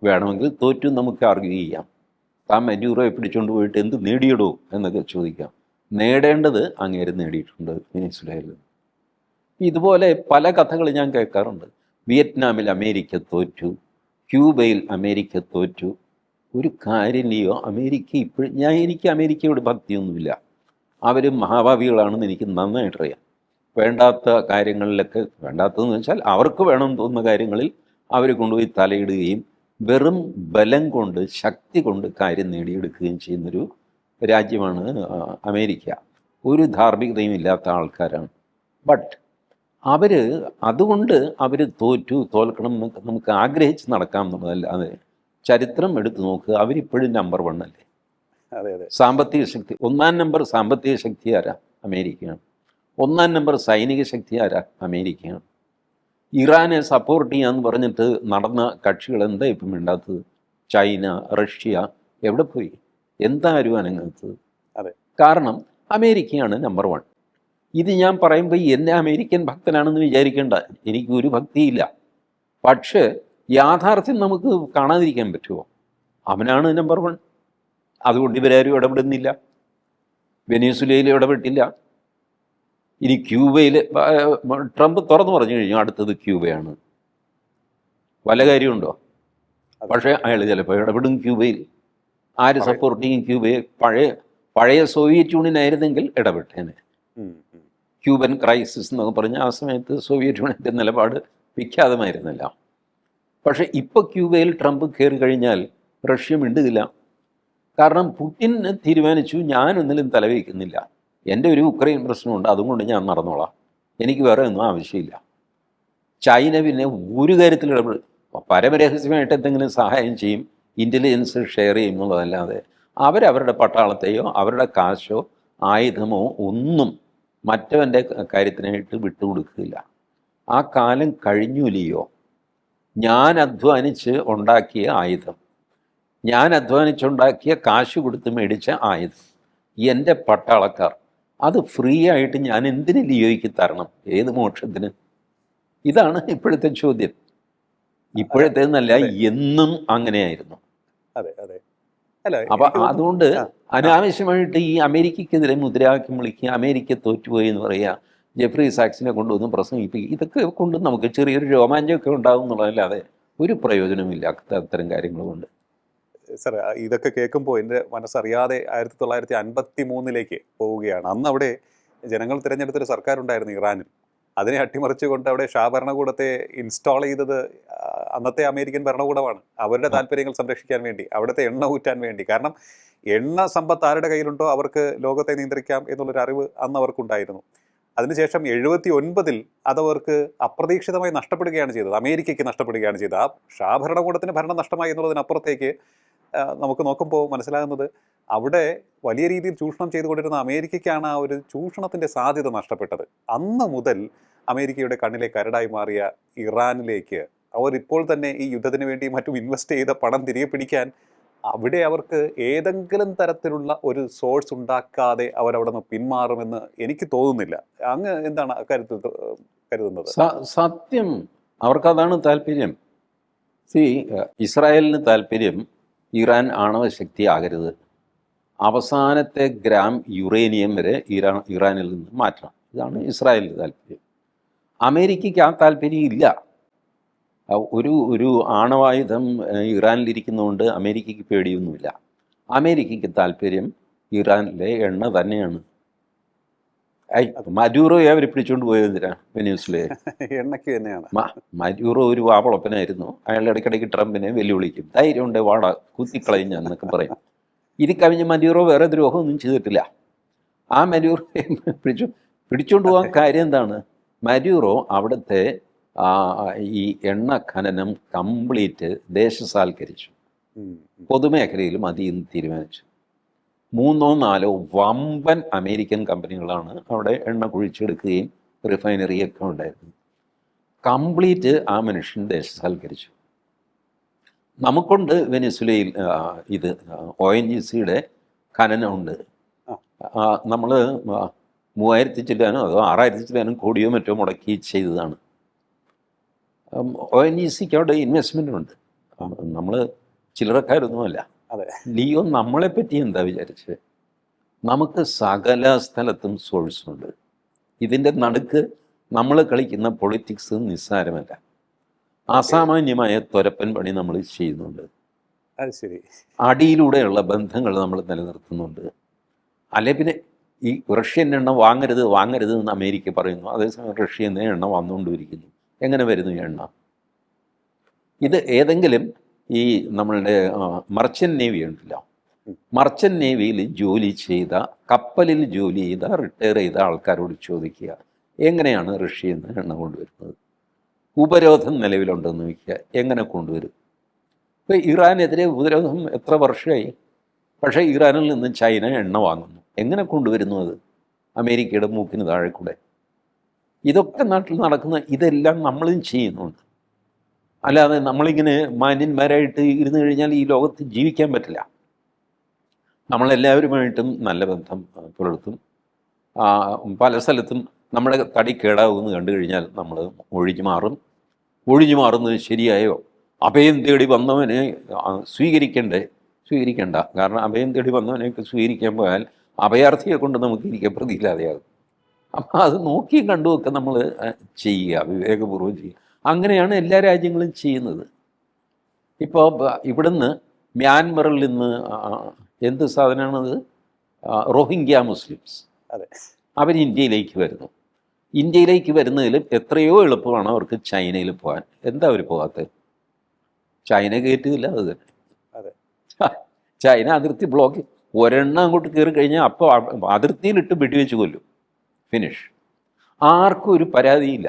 വേണമെങ്കിൽ തോറ്റു നമുക്ക് ആർഗ്യൂ ചെയ്യാം. താൻ മഡ്യൂറോയെ പിടിച്ചുകൊണ്ട് പോയിട്ട് എന്ത് നേടിയിടൂ എന്നൊക്കെ ചോദിക്കാം. നേടേണ്ടത് അങ്ങേര് നേടിയിട്ടുണ്ട് വെനിസ്വേലയിൽ. ഇതുപോലെ പല കഥകൾ ഞാൻ കേൾക്കാറുണ്ട്. വിയറ്റ്നാമിൽ അമേരിക്ക തോറ്റു, ക്യൂബയിൽ അമേരിക്ക തോറ്റു. ഒരു കാര്യമില്ലയോ അമേരിക്ക ഇപ്പോഴും എനിക്ക് അമേരിക്കയോട് ഭക്തിയൊന്നുമില്ല. അവർ മഹാഭാവികളാണെന്ന് എനിക്ക് നന്നായിട്ടറിയാം. വേണ്ടാത്ത കാര്യങ്ങളിലൊക്കെ, വേണ്ടാത്തതെന്ന് വെച്ചാൽ അവർക്ക് വേണമെന്ന് തോന്നുന്ന കാര്യങ്ങളിൽ അവർ കൊണ്ടുപോയി തലയിടുകയും വെറും ബലം കൊണ്ട്, ശക്തി കൊണ്ട് കാര്യം നേടിയെടുക്കുകയും ചെയ്യുന്നൊരു രാജ്യമാണ് അമേരിക്ക. ഒരു ധാർമ്മികതയും ഇല്ലാത്ത ആൾക്കാരാണ്. ബട്ട് അതുകൊണ്ട് അവർ തോൽക്കണം എന്നൊക്കെ നമുക്ക് ആഗ്രഹിച്ച് നടക്കാം എന്നുള്ളതല്ലാതെ ചരിത്രം എടുത്തു നോക്കുക, അവരിപ്പോഴും നമ്പർ 1 അല്ലേ? അതെ അതെ. സാമ്പത്തിക ശക്തി 1-ാം നമ്പർ സാമ്പത്തിക ശക്തി ആരാ? അമേരിക്കയാണ്. 1-ാം നമ്പർ സൈനിക ശക്തി ആരാ? അമേരിക്കയാണ്. ഇറാനെ സപ്പോർട്ട് ചെയ്യാന്ന് പറഞ്ഞിട്ട് നടന്ന കക്ഷികൾ എന്താ ഇപ്പം വേണ്ടാത്തത്? ചൈന, റഷ്യ എവിടെ പോയി? എന്താരും അനങ്ങാത്തത്? അതെ. കാരണം അമേരിക്കയാണ് നമ്പർ 1. ഇത് ഞാൻ പറയുമ്പോൾ എന്നെ അമേരിക്കൻ ഭക്തനാണെന്ന് വിചാരിക്കേണ്ട, എനിക്ക് ഒരു ഭക്തിയില്ല. പക്ഷേ യാഥാർത്ഥ്യം നമുക്ക് കാണാതിരിക്കാൻ പറ്റുമോ? അവനാണ് നമ്പർ 1. അതുകൊണ്ട് ഇവരാരും ഇടപെടുന്നില്ല. വെനിസ്വേലയിൽ ഇടപെട്ടില്ല. ഇനി ക്യൂബയിൽ ട്രംപ് തുറന്നു പറഞ്ഞു കഴിഞ്ഞു അടുത്തത് ക്യൂബയാണ്. വല്ല കാര്യമുണ്ടോ? പക്ഷേ അയാൾ ചിലപ്പോൾ ഇടപെടും ക്യൂബയിൽ. ആര് സപ്പോർട്ട് ചെയ്യും ക്യൂബയെ? പഴയ സോവിയറ്റ് യൂണിയൻ ആയിരുന്നെങ്കിൽ ഇടപെട്ടേനെ. ക്യൂബൻ ക്രൈസിസ് എന്നൊക്കെ പറഞ്ഞ ആ സമയത്ത് സോവിയറ്റ് യൂണിയൻ്റെ നിലപാട് വിഖ്യാതമായിരുന്നില്ല. പക്ഷേ ഇപ്പോൾ ക്യൂബയിൽ ട്രംപ് കയറി കഴിഞ്ഞാൽ റഷ്യ മിണ്ടുകില്ല. കാരണം പുടിൻ തീരുമാനിച്ചു, ഞാനൊന്നിലും തലവയ്ക്കുന്നില്ല, എൻ്റെ ഒരു ഉക്രൈൻ പ്രശ്നമുണ്ട്, അതുകൊണ്ട് ഞാൻ നടന്നോളാം, എനിക്ക് വേറെ ഒന്നും ആവശ്യമില്ല. ചൈന പിന്നെ ഒരു കാര്യത്തിൽ ഇടപെടും, പരമരഹസ്യമായിട്ട് എന്തെങ്കിലും സഹായം ചെയ്യും, ഇൻ്റലിജൻസ് ഷെയർ ചെയ്യും എന്നുള്ളതല്ലാതെ അവരവരുടെ പട്ടാളത്തെയോ അവരുടെ കാശോ ആയുധമോ ഒന്നും മറ്റവൻ്റെ കാര്യത്തിനായിട്ട് വിട്ടുകൊടുക്കില്ല. ആ കാലം കഴിഞ്ഞില്ലയോ? ഞാൻ അധ്വാനിച്ച് ഉണ്ടാക്കിയ ആയുധം, ഞാൻ അധ്വാനിച്ചുണ്ടാക്കിയ കാശ് കൊടുത്ത് മേടിച്ച ആയുധം, എൻ്റെ പട്ടാളക്കാർ അത് ഫ്രീ ആയിട്ട് ഞാൻ എന്തിന് ലിയോയ്ക്ക് തരണം? ഏത് മോക്ഷത്തിന്? ഇതാണ് ഇപ്പോഴത്തെ ചോദ്യം. ഇപ്പോഴത്തേന്നല്ല, എന്നും അങ്ങനെയായിരുന്നു. അതെ അതെ. അല്ല, അപ്പം അതുകൊണ്ട് അനാവശ്യമായിട്ട് ഈ അമേരിക്കക്കെതിരെ മുദ്രാവാക്യം വിളിക്കുക, അമേരിക്ക തോറ്റുപോയി എന്ന് പറയുക, ജെഫ്രി സാക്സിനെ കൊണ്ടുവന്ന് പ്രസംഗിപ്പിക്കുക, ഇതൊക്കെ കൊണ്ട് നമുക്ക് ചെറിയൊരു രോമാഞ്ചമൊക്കെ ഉണ്ടാകും എന്നുള്ളതല്ലാതെ ഒരു പ്രയോജനമില്ല അത്തരം കാര്യങ്ങൾ കൊണ്ട്. സർ, ഇതൊക്കെ കേൾക്കുമ്പോൾ എൻ്റെ മനസ്സറിയാതെ 1953 പോവുകയാണ്. അന്ന് അവിടെ ജനങ്ങൾ തിരഞ്ഞെടുത്തൊരു സർക്കാരുണ്ടായിരുന്നു ഇറാനിൽ. അതിനെ അട്ടിമറിച്ചുകൊണ്ട് അവിടെ ഷാ ഭരണകൂടത്തെ ഇൻസ്റ്റാൾ ചെയ്തത് അന്നത്തെ അമേരിക്കൻ ഭരണകൂടമാണ്. അവരുടെ താല്പര്യങ്ങൾ സംരക്ഷിക്കാൻ വേണ്ടി, അവിടുത്തെ എണ്ണ ഊറ്റാൻ വേണ്ടി. കാരണം എണ്ണ സമ്പത്ത് ആരുടെ കയ്യിലുണ്ടോ അവർക്ക് ലോകത്തെ നിയന്ത്രിക്കാം എന്നുള്ളൊരു അറിവ് അന്ന് അവർക്കുണ്ടായിരുന്നു. അതിനുശേഷം 79 അതവർക്ക് അപ്രതീക്ഷിതമായി നഷ്ടപ്പെടുകയാണ് ചെയ്തത്. അമേരിക്കയ്ക്ക് നഷ്ടപ്പെടുകയാണ് ചെയ്തത്. ആ ഷാ ഭരണകൂടത്തിന് ഭരണം നഷ്ടമായി എന്നുള്ളതിനപ്പുറത്തേക്ക് നമുക്ക് നോക്കുമ്പോൾ മനസ്സിലാകുന്നത് അവിടെ വലിയ രീതിയിൽ ചൂഷണം ചെയ്തുകൊണ്ടിരുന്ന അമേരിക്കയ്ക്കാണ് ആ ഒരു ചൂഷണത്തിൻ്റെ സാധ്യത നഷ്ടപ്പെട്ടത്. അന്ന് മുതൽ അമേരിക്കയുടെ കണ്ണിലെ കരടായി മാറിയ ഇറാനിലേക്ക് അവർ ഇപ്പോൾ തന്നെ ഈ യുദ്ധത്തിന് വേണ്ടി മറ്റും ഇൻവെസ്റ്റ് ചെയ്ത പണം തിരികെ പിടിക്കാൻ അവിടെ അവർക്ക് ഏതെങ്കിലും തരത്തിലുള്ള ഒരു സോഴ്സ് ഉണ്ടാക്കാതെ അവരവിടെ നിന്ന് പിന്മാറുമെന്ന് എനിക്ക് തോന്നുന്നില്ല. അങ്ങ് എന്താണ് അക്കാര്യത്തിൽ കരുതുന്നത്? സത്യം അവർക്കതാണ് താല്പര്യം. ഇസ്രായേലിന് താല്പര്യം ഇറാൻ ആണവശക്തി ആകരുത്, അവസാനത്തെ ഗ്രാം യുറേനിയം വരെ ഇറാനിൽ നിന്ന് മാറ്റണം. ഇതാണ് ഇസ്രായേലിന് താല്പര്യം. അമേരിക്കയ്ക്ക് ആ താല്പര്യം ഇല്ല. ഒരു ആണവായുധം ഇറാനിലിരിക്കുന്നതുകൊണ്ട് അമേരിക്കയ്ക്ക് പേടിയൊന്നുമില്ല. അമേരിക്കയ്ക്ക് താല്പര്യം ഇറാനിലെ എണ്ണ തന്നെയാണ്. മഡൂറോയെ അവർ പിടിച്ചുകൊണ്ട് പോയത് എന്തിനാ? വെനസ്വേലയെ എണ്ണയ്ക്ക് തന്നെയാണ്. മഡൂറോ ഒരു വാവളപ്പനായിരുന്നു. അയാൾ ഇടയ്ക്കിടയ്ക്ക് ട്രംപിനെ വെല്ലുവിളിക്കും. ധൈര്യം ഉണ്ട് വാട കുത്തിക്കളയും എന്നൊക്കെ പറയും. ഇത് കവിഞ്ഞ് മഡൂറോ വേറെ ദ്രോഹമൊന്നും ചെയ്തിട്ടില്ല. ആ മഡൂറോയെ പിടിച്ചുകൊണ്ട് പോകാൻ കാര്യം എന്താണ്? മഡൂറോ അവിടുത്തെ ഈ എണ്ണ ഖനനം കംപ്ലീറ്റ് ദേശസാൽക്കരിച്ചു, പൊതുമേഖലയിൽ മതി എന്ന് തീരുമാനിച്ചു. 3-4 വമ്പൻ അമേരിക്കൻ കമ്പനികളാണ് അവിടെ എണ്ണ കുഴിച്ചെടുക്കുകയും റിഫൈനറിയൊക്കെ ഉണ്ടായിരുന്നു. കംപ്ലീറ്റ് ആ മനുഷ്യൻ ദേശസാൽക്കരിച്ചു. നമുക്കുണ്ട് വെനസ്വേലയിൽ ഇത് ONGCയുടെ ഖനനമുണ്ട്. നമ്മൾ 3000 ചില്ലാനോ അതോ 6000 ചില്ലാനും കോടിയോ മറ്റോ മുടക്കി ചെയ്തതാണ്. ONGCക്ക് അവിടെ ഇൻവെസ്റ്റ്മെൻ്റ് ഉണ്ട്. നമ്മൾ ചില്ലറക്കാരൊന്നുമല്ല. ലിയോ നമ്മളെപ്പറ്റി എന്താ വിചാരിച്ചത്? നമുക്ക് സകല സ്ഥലത്തും സോഴ്സുണ്ട്. ഇതിൻ്റെ നടുക്ക് നമ്മൾ കളിക്കുന്ന പൊളിറ്റിക്സ് നിസ്സാരമല്ല. അസാമാന്യമായ തുരപ്പൻ പണി നമ്മൾ ചെയ്യുന്നുണ്ട്. അത് ശരി. അടിയിലൂടെയുള്ള ബന്ധങ്ങൾ നമ്മൾ നിലനിർത്തുന്നുണ്ട്. അല്ലെ പിന്നെ ഈ റഷ്യൻ എണ്ണ വാങ്ങരുത് വാങ്ങരുത് എന്ന് അമേരിക്ക പറയുന്നു, അതേസമയം റഷ്യയിൽ നിന്ന് എണ്ണ വന്നുകൊണ്ടിരിക്കുന്നു. എങ്ങനെ വരുന്നു ഈ എണ്ണ? ഇത് ഏതെങ്കിലും ഈ നമ്മളുടെ മർച്ചൻ്റ് നേവി ഉണ്ടല്ലോ, മർച്ചൻ്റ് നേവിയിൽ ജോലി ചെയ്ത, കപ്പലിൽ ജോലി ചെയ്ത, റിട്ടയർ ചെയ്ത ആൾക്കാരോട് ചോദിക്കുക എങ്ങനെയാണ് റഷ്യയിൽ നിന്ന് എണ്ണ കൊണ്ടുവരുന്നത്? ഉപരോധം നിലവിലുണ്ടെന്ന് വയ്ക്കുക, എങ്ങനെ കൊണ്ടുവരും? ഇപ്പോൾ ഇറാനെതിരെ ഉപരോധം എത്ര വർഷമായി? പക്ഷേ ഇറാനിൽ നിന്ന് ചൈന എണ്ണ വാങ്ങുന്നു. എങ്ങനെ കൊണ്ടുവരുന്നു അത്? അമേരിക്കയുടെ മൂക്കിന് താഴെ കൂടെ. ഇതൊക്കെ നാട്ടിൽ നടക്കുന്ന, ഇതെല്ലാം നമ്മളും ചെയ്യുന്നുണ്ട്. അല്ലാതെ നമ്മളിങ്ങനെ മാന്യന്മാരായിട്ട് ഇരുന്ന് കഴിഞ്ഞാൽ ഈ ലോകത്ത് ജീവിക്കാൻ പറ്റില്ല. നമ്മളെല്ലാവരുമായിട്ടും നല്ല ബന്ധം പുലർത്തും. പല സ്ഥലത്തും നമ്മുടെ തടി കേടാവുമെന്ന് കണ്ടു കഴിഞ്ഞാൽ നമ്മൾ ഒഴിഞ്ഞു മാറും. ഒഴിഞ്ഞു മാറുന്നത് ശരിയായോ? അഭയം തേടി വന്നവനെ സ്വീകരിക്കണ്ട. കാരണം അഭയം തേടി വന്നവനെയൊക്കെ സ്വീകരിക്കാൻ പോയാൽ അഭയാർത്ഥിയെ കൊണ്ട് നമുക്ക് ഇരിക്കപ്രതിയില്ലാതെയാകും. അപ്പം അത് നോക്കിയും കണ്ടുമൊക്കെ നമ്മൾ ചെയ്യുക, വിവേകപൂർവ്വം ചെയ്യുക. അങ്ങനെയാണ് എല്ലാ രാജ്യങ്ങളും ചെയ്യുന്നത്. ഇപ്പോൾ ഇവിടുന്ന് മ്യാൻമറിൽ നിന്ന് എന്ത് സാധനമാണത്? റോഹിംഗ്യ മുസ്ലിംസ്. അതെ, അവർ ഇന്ത്യയിലേക്ക് വരുന്നു. ഇന്ത്യയിലേക്ക് വരുന്നതിലും എത്രയോ എളുപ്പമാണ് അവർക്ക് ചൈനയിൽ പോകാൻ. എന്താ അവർ പോകാത്തത്? ചൈന കയറ്റുന്നില്ല. അത് തന്നെ. അതെ, ചൈന അതിർത്തി ബ്ലോക്ക്. ഒരെണ്ണം അങ്ങോട്ട് കയറി കഴിഞ്ഞാൽ അപ്പോൾ അതിർത്തിയിലിട്ട് വെടിവെച്ച് കൊല്ലും. ഫിനിഷ്. ആർക്കും ഒരു പരാതിയില്ല.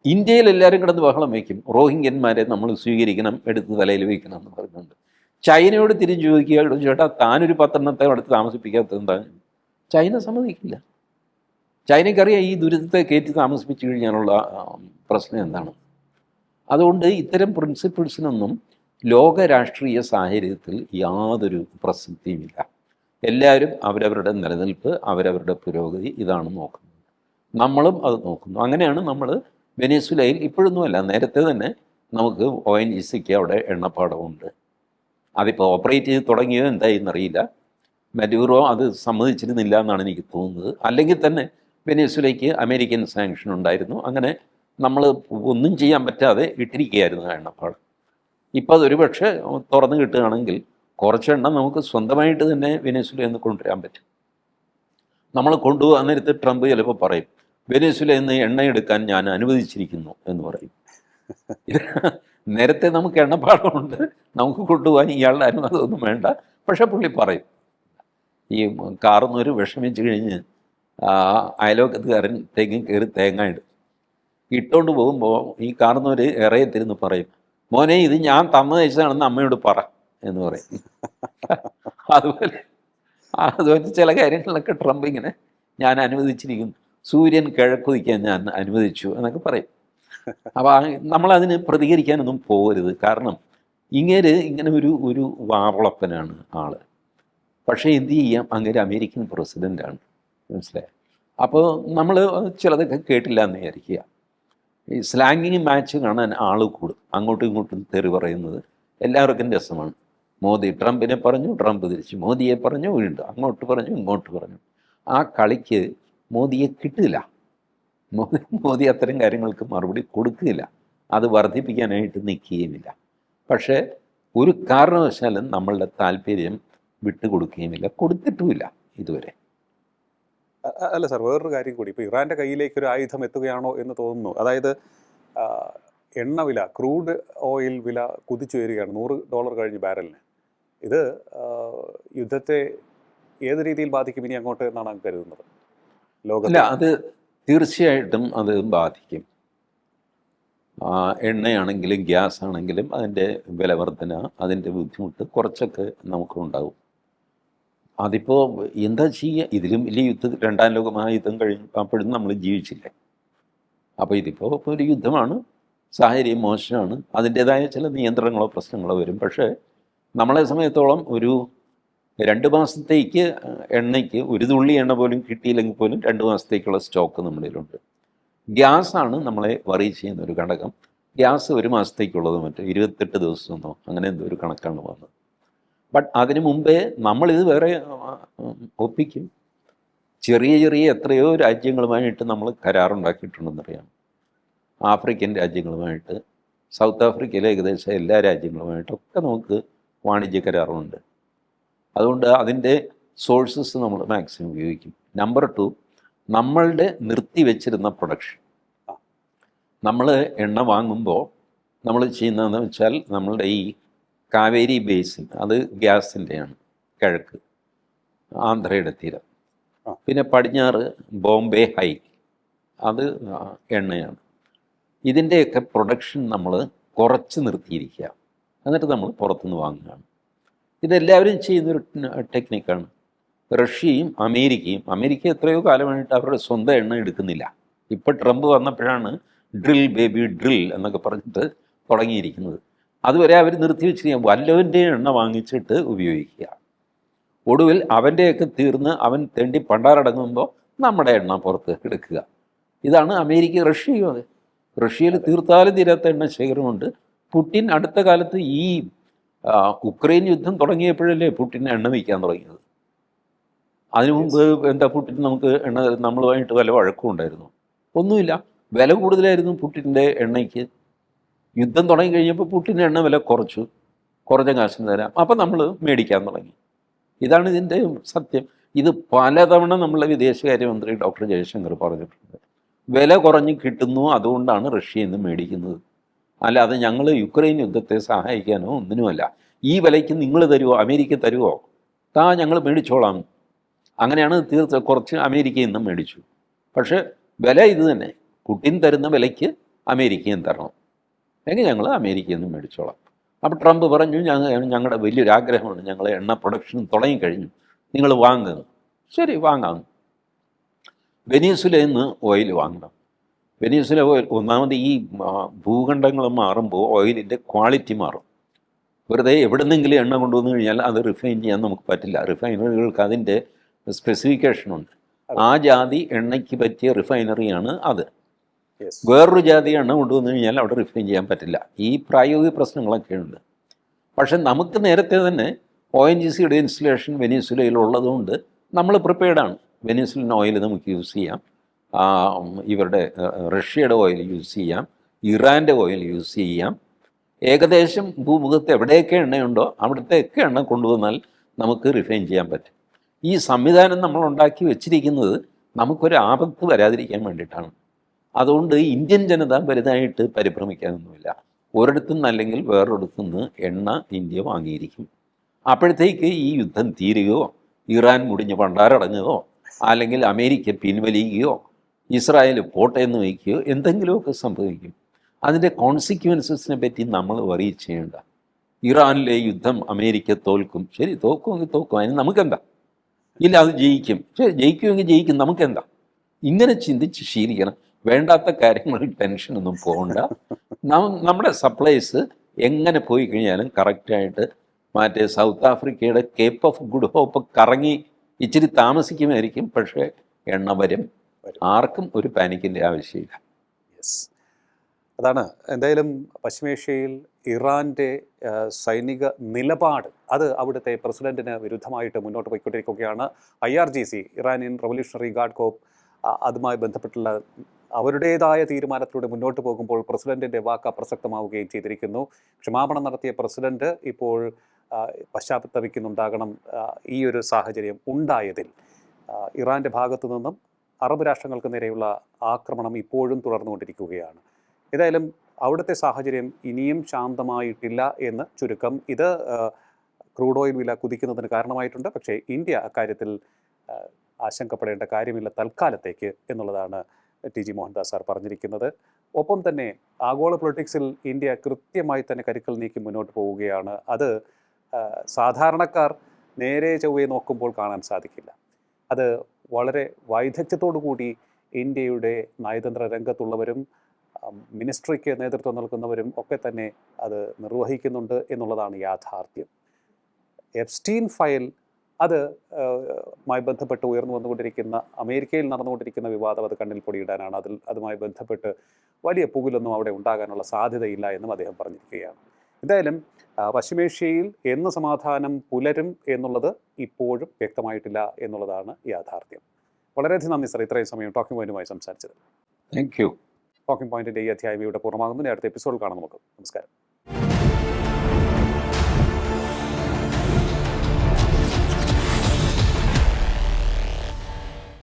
ഇന്ത്യയിൽ എല്ലാവരും കിടന്ന് ബഹളം വയ്ക്കും, റോഹിംഗ്യന്മാരെ നമ്മൾ സ്വീകരിക്കണം, എടുത്ത് തലയിൽ വയ്ക്കണം എന്ന് പറഞ്ഞുകൊണ്ട്. ചൈനയോട് തിരിഞ്ഞു ചോദിക്കുക, ചേട്ടാ താനൊരു 10 എണ്ണത്തെ അടുത്ത് താമസിപ്പിക്കാത്തത് എന്താണ്? ചൈന സമ്മതിക്കില്ല. ചൈനയ്ക്കറിയാം ഈ ദുരിതത്തെ കയറ്റി താമസിപ്പിച്ചു കഴിഞ്ഞാലുള്ള പ്രശ്നം എന്താണ്. അതുകൊണ്ട് ഇത്തരം പ്രിൻസിപ്പിൾസിനൊന്നും ലോക രാഷ്ട്രീയ സാഹചര്യത്തിൽ യാതൊരു പ്രസക്തിയുമില്ല. എല്ലാവരും അവരവരുടെ നിലനിൽപ്പ്, അവരവരുടെ പുരോഗതി ഇതാണ് നോക്കുന്നത്. നമ്മളും അത് നോക്കുന്നു. അങ്ങനെയാണ് നമ്മൾ വെനസ്വേലയിൽ ഇപ്പോഴൊന്നുമല്ല, നേരത്തെ തന്നെ നമുക്ക് ONGCക്ക് അവിടെ എണ്ണപ്പാടമുണ്ട്. അതിപ്പോൾ ഓപ്പറേറ്റ് ചെയ്ത് തുടങ്ങിയോ എന്തായെന്നറിയില്ല. മഡൂറോ അത് സമ്മതിച്ചിരുന്നില്ല എന്നാണ് എനിക്ക് തോന്നുന്നത്. അല്ലെങ്കിൽ തന്നെ വെനസ്വേലയ്ക്ക് അമേരിക്കൻ സാങ്ഷൻ ഉണ്ടായിരുന്നു. അങ്ങനെ നമ്മൾ ഒന്നും ചെയ്യാൻ പറ്റാതെ ഇട്ടിരിക്കുകയായിരുന്നു ആ എണ്ണപ്പാടം. ഇപ്പോൾ അതൊരു പക്ഷേ തുറന്നു കിട്ടുകയാണെങ്കിൽ കുറച്ചെണ്ണം നമുക്ക് സ്വന്തമായിട്ട് തന്നെ വെനസ്വേലയിൽ നിന്ന് കൊണ്ടുവരാൻ പറ്റും. നമ്മൾ കൊണ്ടുപോകാൻ നേരത്ത് ട്രംപ് ചിലപ്പോൾ പറയും, വെനസ്വേലയിൽ നിന്ന് എണ്ണയെടുക്കാൻ ഞാൻ അനുവദിച്ചിരിക്കുന്നു എന്ന് പറയും. നേരത്തെ നമുക്ക് എണ്ണപ്പാടമുണ്ട്, നമുക്ക് കൊണ്ടുപോകാൻ ഇയാളുടെ അനുവാദമൊന്നും വേണ്ട. പക്ഷേ പുള്ളി പറയും. ഈ കാർന്നൊരു വിഷമിച്ച് കഴിഞ്ഞ് അയലോക്കത്തുകാരൻ തെങ്ങ് കയറി തേങ്ങ ഇടും. ഇട്ടുകൊണ്ട് പോകുമ്പോൾ ഈ കാർന്നൊരു ഇറയത്തിരുന്ന് പറയും, മോനെ ഇത് ഞാൻ തന്നയച്ചതാണെന്ന് അമ്മയോട് പറ എന്ന് പറയും. അതുപോലെ ചില കാര്യങ്ങളിലൊക്കെ ട്രംപ് ഇങ്ങനെ ഞാൻ അനുവദിച്ചിരിക്കുന്നു. സൂര്യൻ കിഴക്കുതിക്കാൻ ഞാൻ അനുവദിച്ചു എന്നൊക്കെ പറയും. അപ്പോൾ നമ്മളതിന് പ്രതികരിക്കാനൊന്നും പോകരുത്. കാരണം ഇങ്ങനെ ഒരു വാവളപ്പനാണ് ആള്. പക്ഷേ എന്ത് ചെയ്യാം, അങ്ങേര് അമേരിക്കൻ പ്രസിഡൻ്റാണ്, മനസ്സിലായി. അപ്പോൾ നമ്മൾ ചിലതൊക്കെ കേട്ടില്ല എന്ന് വിചാരിക്കുക. ഈ സ്ലാങ്ങിങ് മാച്ച് കാണാൻ ആൾ കൂടും, അങ്ങോട്ടും ഇങ്ങോട്ടും തെറി പറയുന്നത് എല്ലാവർക്കും രസമാണ്. മോദി ട്രംപിനെ പറഞ്ഞു, ട്രംപ് തിരിച്ച് മോദിയെ പറഞ്ഞു, വീണ്ടും അങ്ങോട്ട് പറഞ്ഞു, ഇങ്ങോട്ട് പറഞ്ഞു. ആ കളിക്ക് മോദിയെ കിട്ടില്ല. മോദി അത്തരം കാര്യങ്ങൾക്ക് മറുപടി കൊടുക്കുകയില്ല, അത് വർദ്ധിപ്പിക്കാനായിട്ട് നിൽക്കുകയുമില്ല. പക്ഷേ ഒരു കാരണവശാലും നമ്മളുടെ താല്പര്യം വിട്ടുകൊടുക്കുകയുമില്ല, കൊടുത്തിട്ടുമില്ല ഇതുവരെ. അല്ല സാർ, വേറൊരു കാര്യം കൂടി. ഇപ്പോൾ ഇറാൻ്റെ കയ്യിലേക്ക് ഒരു ആയുധം എത്തുകയാണോ എന്ന് തോന്നുന്നു. അതായത് എണ്ണ വില, ക്രൂഡ് ഓയിൽ വില കുതിച്ചുയരുകയാണ്, $100 കഴിഞ്ഞ് ബാരലിന്. ഇത് യുദ്ധത്തെ ഏത് രീതിയിൽ ബാധിക്കും ഇനി അങ്ങോട്ട് എന്നാണ് കരുതുന്നത്? അല്ല, അത് തീർച്ചയായിട്ടും അത് ബാധിക്കും. എണ്ണയാണെങ്കിലും ഗ്യാസ് ആണെങ്കിലും അതിൻ്റെ വിലവർധന, അതിൻ്റെ ബുദ്ധിമുട്ട് കുറച്ചൊക്കെ നമുക്കുണ്ടാവും. അതിപ്പോൾ എന്താ ചെയ്യുക? ഇതിലും വലിയ യുദ്ധം, രണ്ടാം ലോക മഹായുദ്ധം കഴിഞ്ഞപ്പോഴും നമ്മൾ ജീവിച്ചില്ലേ. അപ്പോൾ ഇതിപ്പോൾ ഒരു യുദ്ധമാണ്, സാഹചര്യം മോശമാണ്, അതിൻ്റേതായ ചില നിയന്ത്രണങ്ങളോ പ്രശ്നങ്ങളോ വരും. പക്ഷേ നമ്മളെ സമയത്തോളം ഒരു 2 മാസത്തേക്ക് എണ്ണയ്ക്ക് ഒരു തുള്ളി എണ്ണ പോലും കിട്ടിയില്ലെങ്കിൽ പോലും 2 മാസത്തേക്കുള്ള സ്റ്റോക്ക് നമ്മളിലുണ്ട്. ഗ്യാസാണ് നമ്മളെ വറി ചെയ്യുന്ന ഒരു ഘടകം. ഗ്യാസ് 1 മാസത്തേക്കുള്ളത് മറ്റേ 28 ദിവസമെന്നോ അങ്ങനെ എന്തോ ഒരു കണക്കാണ് വന്നത്. ബട്ട് അതിനു മുമ്പേ നമ്മളിത് വേറെ ഒപ്പിക്കും. ചെറിയ ചെറിയ എത്രയോ രാജ്യങ്ങളുമായിട്ട് നമ്മൾ കരാറുണ്ടാക്കിയിട്ടുണ്ടെന്നറിയാം. ആഫ്രിക്കൻ രാജ്യങ്ങളുമായിട്ട്, സൗത്ത് ആഫ്രിക്കയിലെ ഏകദേശം എല്ലാ രാജ്യങ്ങളുമായിട്ടൊക്കെ നമുക്ക് വാണിജ്യ കരാറുണ്ട്. അതുകൊണ്ട് അതിൻ്റെ സോഴ്സസ് നമ്മൾ മാക്സിമം ഉപയോഗിക്കും. നമ്പർ 2, നമ്മളുടെ നിർത്തിവെച്ചിരുന്ന പ്രൊഡക്ഷൻ. നമ്മൾ എണ്ണ വാങ്ങുമ്പോൾ നമ്മൾ ചെയ്യുന്നതെന്ന് വെച്ചാൽ, നമ്മളുടെ ഈ കാവേരി ബേസിൻ, അത് ഗ്യാസിൻ്റെയാണ്, കിഴക്ക് ആന്ധ്രയുടെ തീരം. പിന്നെ പടിഞ്ഞാറ് ബോംബെ ഹൈ, അത് എണ്ണയാണ്. ഇതിൻ്റെയൊക്കെ പ്രൊഡക്ഷൻ നമ്മൾ കുറച്ച് നിർത്തിയിരിക്കുക, എന്നിട്ട് നമ്മൾ പുറത്തുനിന്ന് വാങ്ങുകയാണ്. ഇതെല്ലാവരും ചെയ്യുന്നൊരു ടെക്നിക്കാണ്. റഷ്യയും അമേരിക്ക എത്രയോ കാലമായിട്ട് അവരുടെ സ്വന്തം എണ്ണ എടുക്കുന്നില്ല. ഇപ്പോൾ ട്രംപ് വന്നപ്പോഴാണ് ഡ്രിൽ ബേബി ഡ്രിൽ എന്നൊക്കെ പറഞ്ഞിട്ട് തുടങ്ങിയിരിക്കുന്നത്. അതുവരെ അവർ നിർത്തിവെച്ചിരിക്കുക, വല്ലവൻ്റെ എണ്ണ വാങ്ങിച്ചിട്ട് ഉപയോഗിക്കുക. ഒടുവിൽ അവൻ്റെയൊക്കെ തീർന്ന് അവൻ തെണ്ടി പണ്ടാരടങ്ങുമ്പോൾ നമ്മുടെ എണ്ണ പുറത്ത് എടുക്കുക. ഇതാണ് അമേരിക്ക. റഷ്യയും അതെ. റഷ്യയിൽ തീർത്താലും തീരാത്ത എണ്ണ ശേഖരമുണ്ട്. പുടിൻ അടുത്ത കാലത്ത് ഈ ഉക്രൈൻ യുദ്ധം തുടങ്ങിയപ്പോഴല്ലേ പുടിൻ എണ്ണ വയ്ക്കാൻ തുടങ്ങിയത്. അതിനു മുമ്പ് എന്താ പുടിൻ നമുക്ക് എണ്ണ നമ്മളുമായിട്ട് വല്ല വഴക്കും ഉണ്ടായിരുന്നു? ഒന്നുമില്ല. വില കൂടുതലായിരുന്നു പുടിൻ്റെ എണ്ണയ്ക്ക്. യുദ്ധം തുടങ്ങി കഴിഞ്ഞപ്പോൾ പുടിൻ്റെ എണ്ണ വില കുറഞ്ഞ കാശിന് തരാം, അപ്പം നമ്മൾ മേടിക്കാൻ തുടങ്ങി. ഇതാണ് ഇതിൻ്റെ സത്യം. ഇത് പലതവണ നമ്മളെ വിദേശകാര്യമന്ത്രി ഡോക്ടർ ജയശങ്കർ പറഞ്ഞിട്ടുണ്ട്. വില കുറഞ്ഞ് കിട്ടുന്നു, അതുകൊണ്ടാണ് റഷ്യയിൽ നിന്ന് മേടിക്കുന്നത്. അല്ലാതെ ഞങ്ങൾ യുക്രൈൻ യുദ്ധത്തെ സഹായിക്കാനോ ഒന്നിനുമല്ല. ഈ വിലയ്ക്ക് നിങ്ങൾ തരുമോ, അമേരിക്ക തരുമോ? ഞങ്ങൾ മേടിച്ചോളാം. അങ്ങനെയാണ് കുറച്ച് അമേരിക്കയിൽ നിന്നും മേടിച്ചു. പക്ഷേ വില ഇത് തന്നെ, പുടിൻ തരുന്ന വിലയ്ക്ക് അമേരിക്കയും തരണം എങ്കിൽ ഞങ്ങൾ അമേരിക്കയിൽ നിന്നും മേടിച്ചോളാം. അപ്പോൾ ട്രംപ് പറഞ്ഞു, ഞങ്ങളുടെ വലിയൊരാഗ്രഹമാണ്, ഞങ്ങൾ എണ്ണ പ്രൊഡക്ഷൻ തുടങ്ങിക്കഴിഞ്ഞു, നിങ്ങൾ വാങ്ങുന്നു. ശരി, വാങ്ങാം. വെനീസുലയിൽ നിന്ന് ഓയിൽ വാങ്ങണം. വെനീസുല ഓയിൽ, ഒന്നാമത് ഈ ഭൂഖണ്ഡങ്ങൾ മാറുമ്പോൾ ഓയിലിൻ്റെ ക്വാളിറ്റി മാറും. വെറുതെ എവിടെന്നെങ്കിലും എണ്ണ കൊണ്ടുവന്നു കഴിഞ്ഞാൽ അത് റിഫൈൻ ചെയ്യാൻ നമുക്ക് പറ്റില്ല. റിഫൈനറികൾക്ക് അതിൻ്റെ സ്പെസിഫിക്കേഷനുണ്ട്. ആ ജാതി എണ്ണയ്ക്ക് പറ്റിയ റിഫൈനറിയാണ് അത്. വേറൊരു ജാതി എണ്ണ കൊണ്ടുവന്നു കഴിഞ്ഞാൽ അവിടെ റിഫൈൻ ചെയ്യാൻ പറ്റില്ല. ഈ പ്രായോഗിക പ്രശ്നങ്ങളൊക്കെ ഉണ്ട്. പക്ഷെ നമുക്ക് നേരത്തെ തന്നെ ONGCയുടെ ഇൻസ്റ്റലേഷൻ വെനീസുലയിലുള്ളതുകൊണ്ട് നമ്മൾ പ്രിപ്പയർഡാണ്. വെനീസുലൻ ഓയിൽ നമുക്ക് യൂസ് ചെയ്യാം, ഇവരുടെ റഷ്യയുടെ ഓയിൽ യൂസ് ചെയ്യാം, ഇറാൻ്റെ ഓയിൽ യൂസ് ചെയ്യാം. ഏകദേശം ഭൂമുഖത്ത് എവിടെയൊക്കെ എണ്ണയുണ്ടോ അവിടുത്തെയൊക്കെ എണ്ണ കൊണ്ടുവന്നാൽ നമുക്ക് റിഫൈൻ ചെയ്യാൻ പറ്റും. ഈ സംവിധാനം നമ്മൾ ഉണ്ടാക്കി വെച്ചിരിക്കുന്നത് നമുക്കൊരു ആപത്ത് വരാതിരിക്കാൻ വേണ്ടിയിട്ടാണ്. അതുകൊണ്ട് ഇന്ത്യൻ ജനത വലുതായിട്ട് പരിഭ്രമിക്കാനൊന്നുമില്ല. ഒരിടത്തു നിന്ന് അല്ലെങ്കിൽ വേറൊരിടത്തു നിന്ന് എണ്ണ ഇന്ത്യ വാങ്ങിയിരിക്കും. അപ്പോഴത്തേക്ക് ഈ യുദ്ധം തീരുകയോ, ഇറാൻ മുടിഞ്ഞ് പണ്ടാരടങ്ങുകയോ, അല്ലെങ്കിൽ അമേരിക്ക പിൻവലിയുകയോ, ഇസ്രായേൽ പോട്ടെന്ന് വയ്ക്കുകയോ എന്തെങ്കിലുമൊക്കെ സംഭവിക്കും. അതിൻ്റെ കോൺസിക്വൻസസിനെ പറ്റി നമ്മൾ വറി ചെയ്യേണ്ട. ഇറാനിലെ യുദ്ധം അമേരിക്ക തോൽക്കും, ശരി, തോക്കുമെങ്കിൽ തോക്കും, അതിന് നമുക്കെന്താ? ഇല്ല, അത് ജയിക്കും, ശരി, ജയിക്കുമെങ്കിൽ ജയിക്കും, നമുക്കെന്താ? ഇങ്ങനെ ചിന്തിച്ച് ശീലിക്കണം. വേണ്ടാത്ത കാര്യങ്ങളിൽ ടെൻഷനൊന്നും പോകണ്ട. നമ്മുടെ സപ്ലൈസ് എങ്ങനെ പോയി കഴിഞ്ഞാലും കറക്റ്റായിട്ട് മറ്റേ സൗത്ത് ആഫ്രിക്കയുടെ കേപ്പ് ഓഫ് ഗുഡ് ഹോപ്പ് കറങ്ങി ഇച്ചിരി താമസിക്കുമായിരിക്കും, പക്ഷേ എണ്ണ വരും. ആർക്കും ഒരു പാനിക്കിൻ്റെ ആവശ്യമില്ല. യെസ്, അതാണ് എന്തായാലും പശ്ചിമേഷ്യയിൽ ഇറാൻ്റെ സൈനിക നിലപാട് അത് അവിടുത്തെ പ്രസിഡന്റിന് വിരുദ്ധമായിട്ട് മുന്നോട്ട് പോയിക്കൊണ്ടിരിക്കുകയാണ്. IRGC, ഇറാനിയൻ റവല്യൂഷണറി ഗാർഡ് കോപ്പ്, അതുമായി ബന്ധപ്പെട്ടുള്ള അവരുടേതായ തീരുമാനത്തിലൂടെ മുന്നോട്ട് പോകുമ്പോൾ പ്രസിഡന്റിൻ്റെ വാക്ക് അപ്രസക്തമാവുകയും ചെയ്തിരിക്കുന്നു. ക്ഷമാപണം നടത്തിയ പ്രസിഡന്റ് ഇപ്പോൾ പശ്ചാത്തപിക്കുന്നുണ്ടാകണം. ഈ ഒരു സാഹചര്യം ഉണ്ടായതിൽ ഇറാൻ്റെ ഭാഗത്തു നിന്നും അറബ് രാഷ്ട്രങ്ങൾക്ക് നേരെയുള്ള ആക്രമണം ഇപ്പോഴും തുടർന്നുകൊണ്ടിരിക്കുകയാണ്. ഏതായാലും അവിടുത്തെ സാഹചര്യം ഇനിയും ശാന്തമായിട്ടില്ല എന്ന് ചുരുക്കം. ഇത് ക്രൂഡ് ഓയിൽ വില കുതിക്കുന്നതിന് കാരണമായിട്ടുണ്ട്. പക്ഷേ ഇന്ത്യ അക്കാര്യത്തിൽ ആശങ്കപ്പെടേണ്ട കാര്യമില്ല തൽക്കാലത്തേക്ക് എന്നുള്ളതാണ് TG മോഹൻദാസ് സാർ പറഞ്ഞിരിക്കുന്നത്. ഒപ്പം തന്നെ ആഗോള പൊളിറ്റിക്സിൽ ഇന്ത്യ കൃത്യമായി തന്നെ കരുക്കൾ നീക്കി മുന്നോട്ട് പോവുകയാണ്. അത് സാധാരണക്കാർ നേരെ ചൊവ്വേ നോക്കുമ്പോൾ കാണാൻ സാധിക്കില്ല. അത് വളരെ വൈദഗ്ധ്യത്തോടു കൂടി ഇന്ത്യയുടെ നയതന്ത്ര രംഗത്തുള്ളവരും മിനിസ്ട്രിക്ക് നേതൃത്വം നൽകുന്നവരും ഒക്കെ തന്നെ അത് നിർവഹിക്കുന്നുണ്ട് എന്നുള്ളതാണ് യാഥാർത്ഥ്യം. എപ്സ്റ്റീൻ ഫയൽ അത് മായി ബന്ധപ്പെട്ട് ഉയർന്നു വന്നുകൊണ്ടിരിക്കുന്ന അമേരിക്കയിൽ നടന്നുകൊണ്ടിരിക്കുന്ന വിവാദം അത് കണ്ണിൽ പൊടിയിടാനാണ്. അതുമായി ബന്ധപ്പെട്ട് വലിയ പുകിലൊന്നും അവിടെ ഉണ്ടാകാനുള്ള സാധ്യതയില്ല എന്നും അദ്ദേഹം പറഞ്ഞിരിക്കുകയാണ്. എന്തായാലും പശ്ചിമേഷ്യയിൽ എന്ന് സമാധാനം പുലരും എന്നുള്ളത് ഇപ്പോഴും വ്യക്തമായിട്ടില്ല എന്നുള്ളതാണ് യാഥാർത്ഥ്യം. വളരെയധികം നന്ദി സർ, ഇത്രയും സമയം ടോക്കിംഗ് പോയിന്റുമായി സംസാരിച്ചത്. Thank you. ടോക്കിംഗ് പോയിന്റിൻ്റെ ഈ അധ്യായം ഇവിടെ പൂർണ്ണമാകുന്നു. അടുത്ത എപ്പിസോഡ് കാണാം നമുക്ക്. നമസ്കാരം.